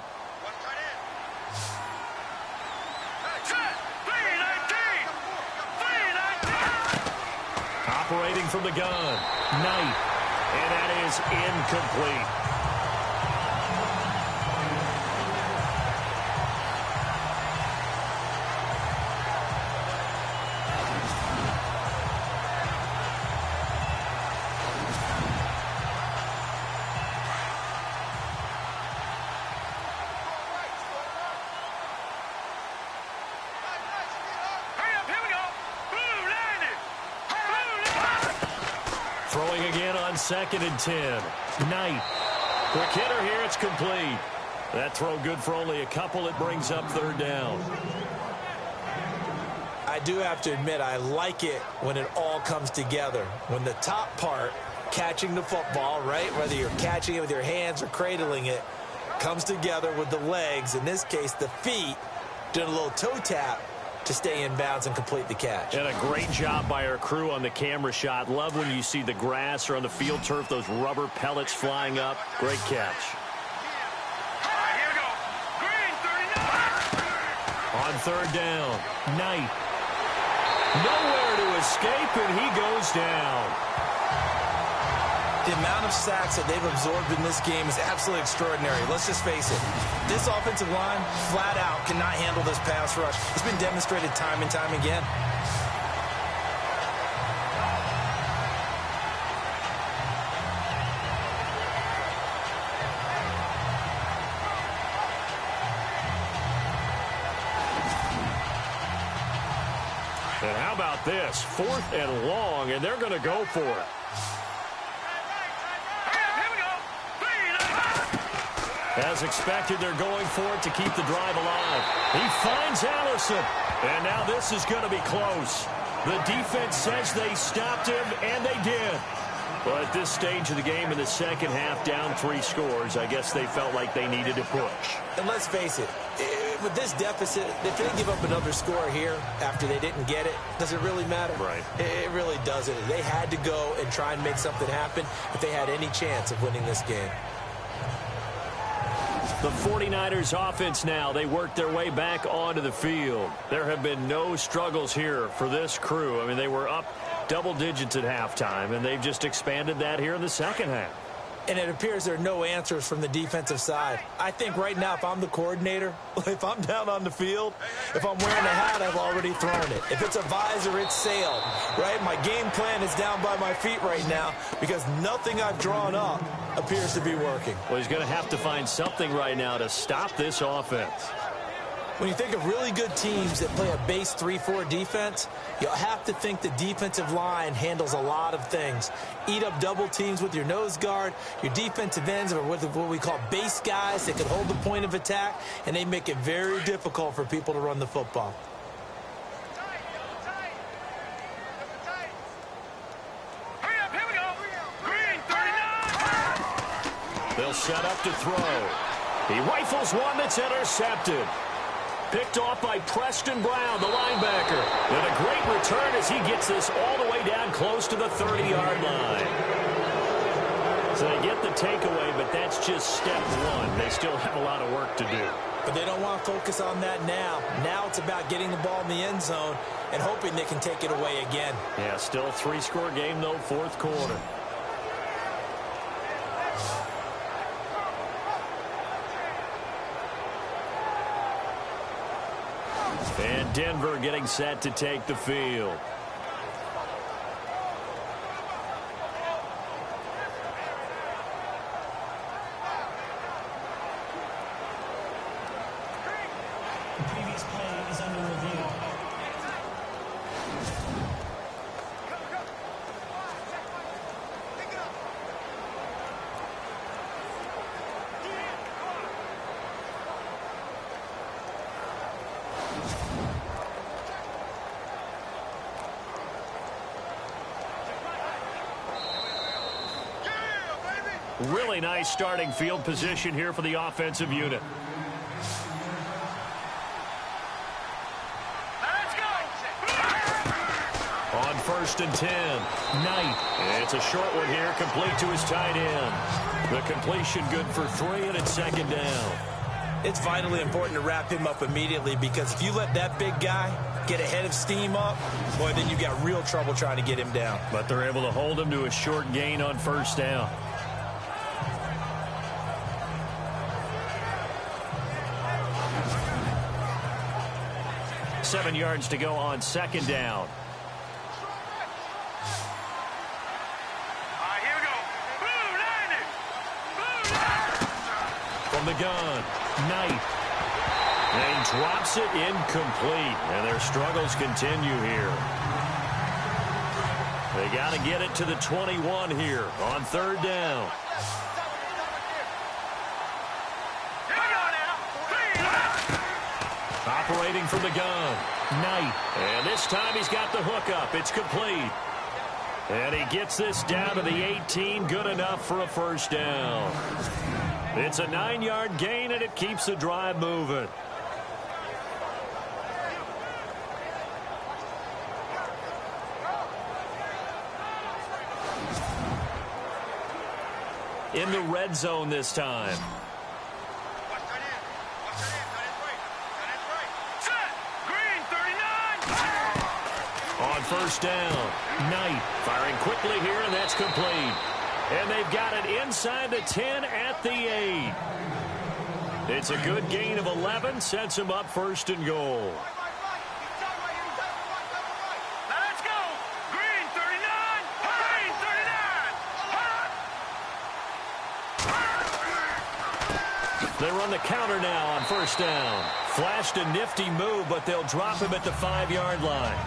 Operating from the gun, Knight, and that is incomplete. Throwing again on 2nd and 10. Knight. Quick hitter here. It's complete. That throw good for only a couple. It brings up 3rd down. do have to admit, I like it when it all comes together. When the top part, catching the football, right, whether you're catching it with your hands or cradling it, comes together with the legs, in this case the feet, doing a little toe tap to stay in bounds and complete the catch. And a great job by our crew on the camera shot. Love when you see the grass or on the field turf, those rubber pellets flying up. Great catch. Here we go. Green, 39. On third down, Knight. Nowhere to escape, and he goes down. The amount of sacks that they've absorbed in this game is absolutely extraordinary. Let's just face it. This offensive line, flat out, cannot handle this pass rush. It's been demonstrated time and time again. And how about this? 4th and long, and they're going to go for it. As expected, they're going for it to keep the drive alive. He finds Allison, and now this is going to be close. The defense says they stopped him, and they did. But at this stage of the game in the second half, down 3 scores, I guess they felt like they needed to push. And let's face it, with this deficit, if they give up another score here after they didn't get it, does it really matter? Right. It really doesn't. They had to go and try and make something happen if they had any chance of winning this game. The 49ers offense now, they work their way back onto the field. There have been no struggles here for this crew. I mean, they were up double digits at halftime, and they've just expanded that here in the second half. And it appears there are no answers from the defensive side. I think right now, if I'm the coordinator, if I'm down on the field, if I'm wearing a hat, I've already thrown it. If it's a visor, it's sailed, right? My game plan is down by my feet right now because nothing I've drawn up appears to be working. Well, he's going to have to find something right now to stop this offense. When you think of really good teams that play a base 3-4 defense, you'll have to think the defensive line handles a lot of things. Eat up double teams with your nose guard. Your defensive ends are with what we call base guys that can hold the point of attack, and they make it very difficult for people to run the football. Hurry up, here we go. Green, 39. They'll set up to throw. He rifles one that's intercepted. Picked off by Preston Brown, the linebacker. And a great return as he gets this all the way down close to the 30-yard line. So they get the takeaway, but that's just step one. They still have a lot of work to do. But they don't want to focus on that now. Now it's about getting the ball in the end zone and hoping they can take it away again. Yeah, still a 3-score game, though, 4th quarter. And Denver getting set to take the field. The previous play is under review. Really nice starting field position here for the offensive unit. Let's go. On 1st and 10, Knight. It's a short one here, complete to his tight end. The completion good for 3, and it's 2nd down. It's vitally important to wrap him up immediately because if you let that big guy get ahead of steam up, boy, then you got real trouble trying to get him down. But they're able to hold him to a short gain on 1st down. Seven yards to go on 2nd down. Here we go. Boom, landed. Boom, landed. From the gun, Knight. And he drops it incomplete. And their struggles continue here. They got to get it to the 21 here on 3rd down. operating from the gun. Knight. And this time he's got the hook up. It's complete. And he gets this down to the 18. Good enough for a first down. It's a 9-yard gain, and it keeps the drive moving. In the red zone this time. On first down, Knight firing quickly here, and that's complete. And they've got it inside the 10 at the 8. It's a good gain of 11, sets them up first and goal. Let's go! Green 39! Green 39! They run the counter now on first down. Flashed a nifty move, but they'll drop him at the 5-yard line.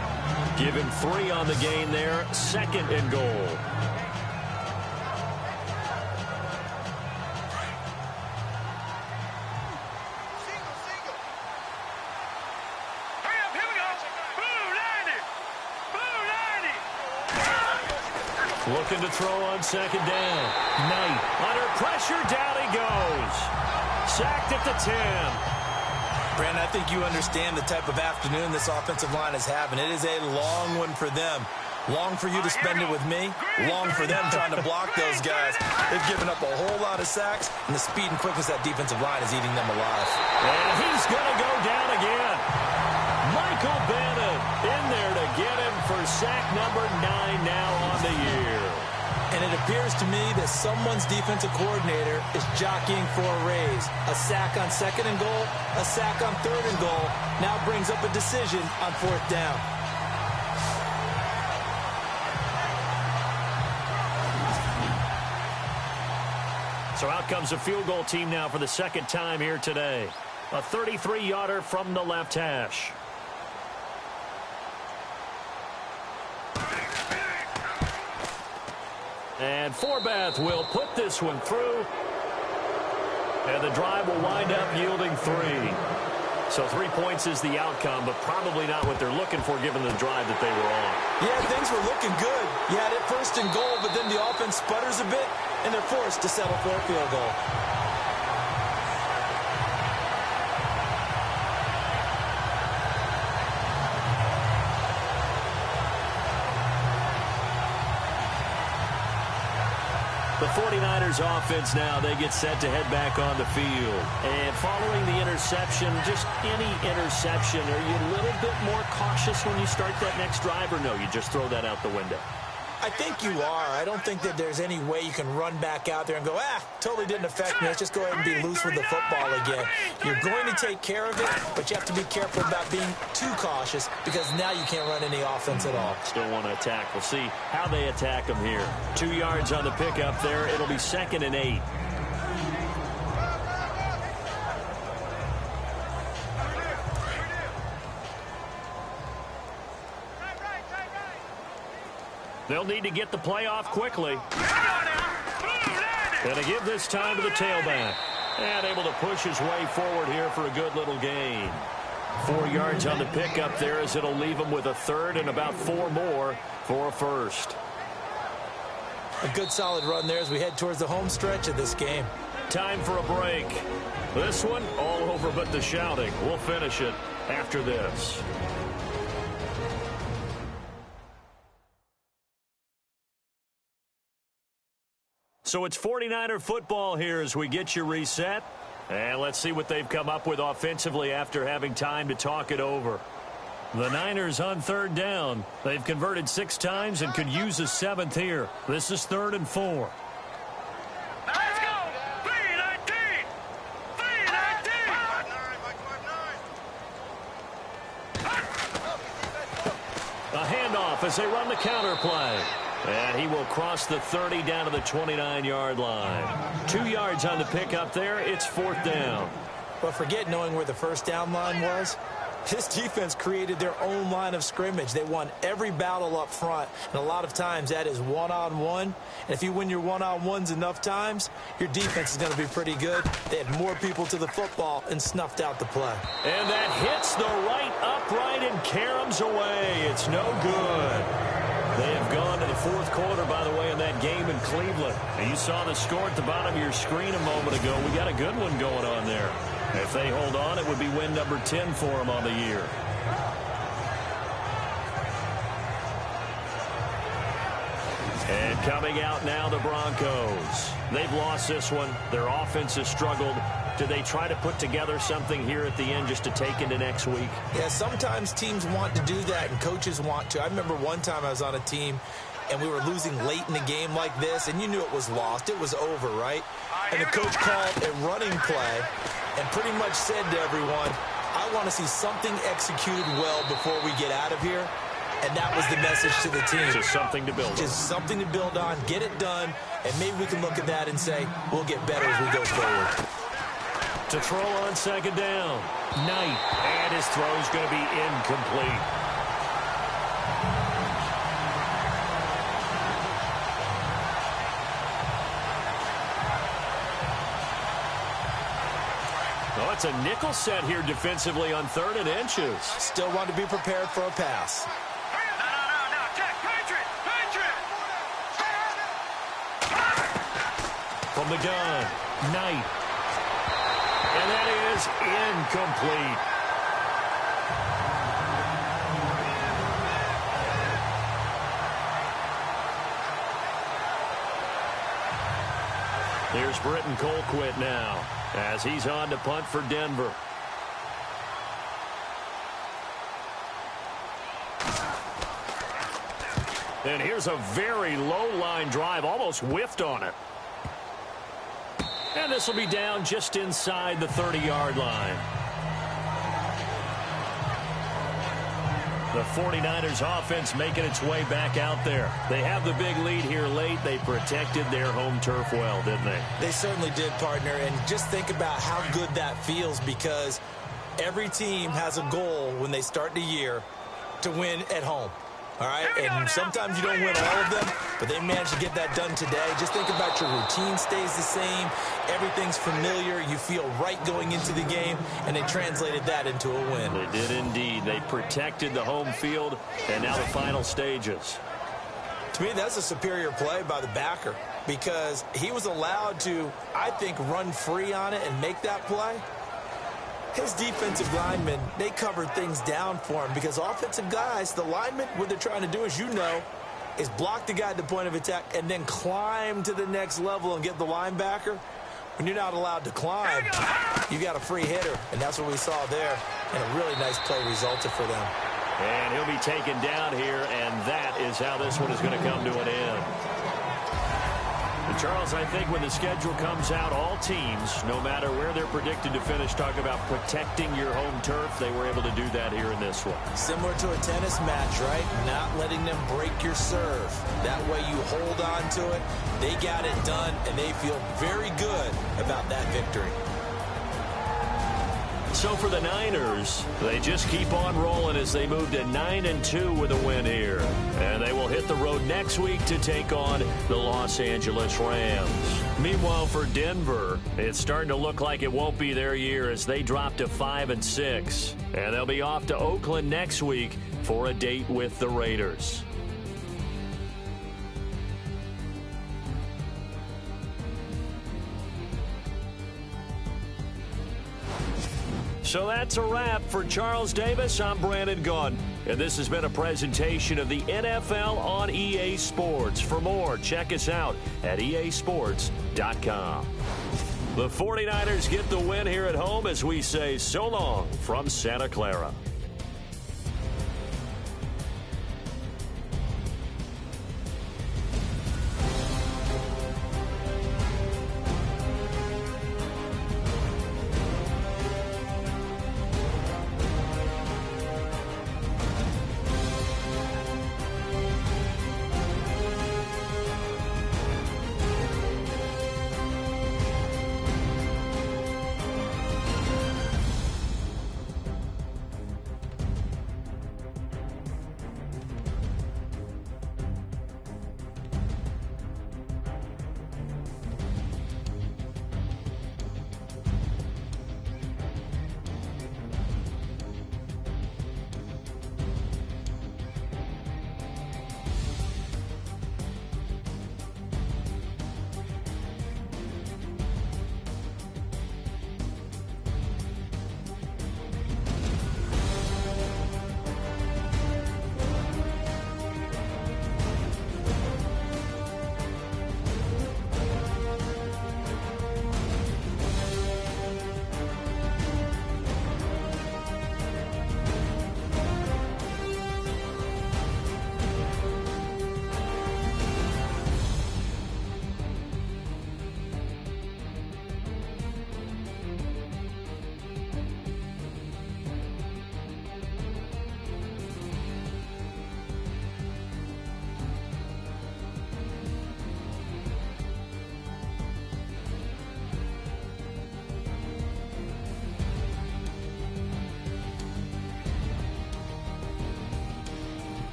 Give him 3 on the gain there, second and goal. Looking to throw on second down. Knight under pressure, down he goes. Sacked at the 10. Brandon, I think you understand the type of afternoon this offensive line is having. It is a long one for them. Long for you to spend it with me. Long for them trying to block those guys. They've given up a whole lot of sacks, and the speed and quickness of that defensive line is eating them alive. And he's going to go down again. Michael Bannon in there to get him for sack number 9 now on the year. And it appears to me that someone's defensive coordinator is jockeying for a raise. A sack on second and goal, a sack on third and goal, now brings up a decision on fourth down. So out comes a field goal team now for the second time here today. A 33-yarder from the left hash. And Forbath will put this one through. And the drive will wind up yielding 3. So 3 points is the outcome, but probably not what they're looking for given the drive that they were on. Yeah, things were looking good. You had it first and goal, but then the offense sputters a bit, and they're forced to settle for a field goal. The 49ers offense now, they get set to head back on the field. And following the interception, just any interception, are you a little bit more cautious when you start that next drive, or no, you just throw that out the window? I think you are. I don't think that there's any way you can run back out there and go, totally didn't affect me. Let's just go ahead and be loose with the football again. You're going to take care of it, but you have to be careful about being too cautious because now you can't run any offense at all. Still want to attack. We'll see how they attack them here. 2 yards on the pickup there. It'll be 2nd and 8. They'll need to get the play off quickly. And to give this time to the tailback. And able to push his way forward here for a good little gain. 4 yards on the pickup there as it'll leave him with a 3rd and about 4 more for a first. A good solid run there as we head towards the home stretch of this game. Time for a break. This one all over but the shouting. We'll finish it after this. So it's 49er football here as we get you reset. And let's see what they've come up with offensively after having time to talk it over. The Niners on 3rd down. They've converted 6 times and could use a 7th here. This is 3rd and 4. Let's go! 3-19! 3-19! A handoff as they run the counter play. And he will cross the 30 down to the 29-yard line. 2 yards on the pickup there. It's 4th down. But forget knowing where the first down line was. This defense created their own line of scrimmage. They won every battle up front, and a lot of times that is one-on-one. And if you win your one-on-ones enough times, your defense is going to be pretty good. They had more people to the football and snuffed out the play. And that hits the right upright and caroms away. It's no good. They have gone to the fourth quarter, by the way, in that game in Cleveland. And you saw the score at the bottom of your screen a moment ago. We got a good one going on there. If they hold on, it would be win number 10 for them on the year. And coming out now, the Broncos. They've lost this one. Their offense has struggled. Do they try to put together something here at the end just to take into next week? Yeah, sometimes teams want to do that and coaches want to. I remember one time I was on a team and we were losing late in the game like this, and you knew it was lost. It was over, right? And the coach called a running play and pretty much said to everyone, I want to see something executed well before we get out of here. And that was the message to the team. Just something to build on. Just something to build on, get it done, and maybe we can look at that and say, we'll get better as we go forward. To throw on second down. Knight. And his throw is going to be incomplete. Oh, it's a nickel set here defensively on 3rd and inches. Still want to be prepared for a pass. No, check. Patriot. From the gun. Knight. And that is incomplete. Here's Britton Colquitt now as he's on to punt for Denver. And here's a very low line drive, almost whiffed on it. And this will be down just inside the 30-yard line. The 49ers offense making its way back out there. They have the big lead here late. They protected their home turf well, didn't they? They certainly did, partner. And just think about how good that feels, because every team has a goal when they start the year to win at home. All right, and sometimes you don't win all of them, but they managed to get that done today. Just think about your routine stays the same. Everything's familiar. You feel right going into the game, and they translated that into a win. They did indeed. They protected the home field, and now the final stages. To me, that's a superior play by the backer, because he was allowed to, I think, run free on it and make that play. His defensive linemen, they covered things down for him, because offensive guys, the linemen, what they're trying to do, as you know, is block the guy at the point of attack and then climb to the next level and get the linebacker. When you're not allowed to climb, you got a free hitter, and that's what we saw there, and a really nice play resulted for them. And he'll be taken down here, and that is how this one is going to come to an end. And Charles, I think when the schedule comes out, all teams, no matter where they're predicted to finish, talk about protecting your home turf. They were able to do that here in this one. Similar to a tennis match, right? Not letting them break your serve. That way you hold on to it. They got it done, and they feel very good about that victory. So for the Niners, they just keep on rolling as they move to 9-2 with a win here. And they will hit the road next week to take on the Los Angeles Rams. Meanwhile, for Denver, it's starting to look like it won't be their year as they drop to 5-6. And they'll be off to Oakland next week for a date with the Raiders. So that's a wrap. For Charles Davis, I'm Brandon Gunn. And this has been a presentation of the NFL on EA Sports. For more, check us out at easports.com. The 49ers get the win here at home as we say so long from Santa Clara.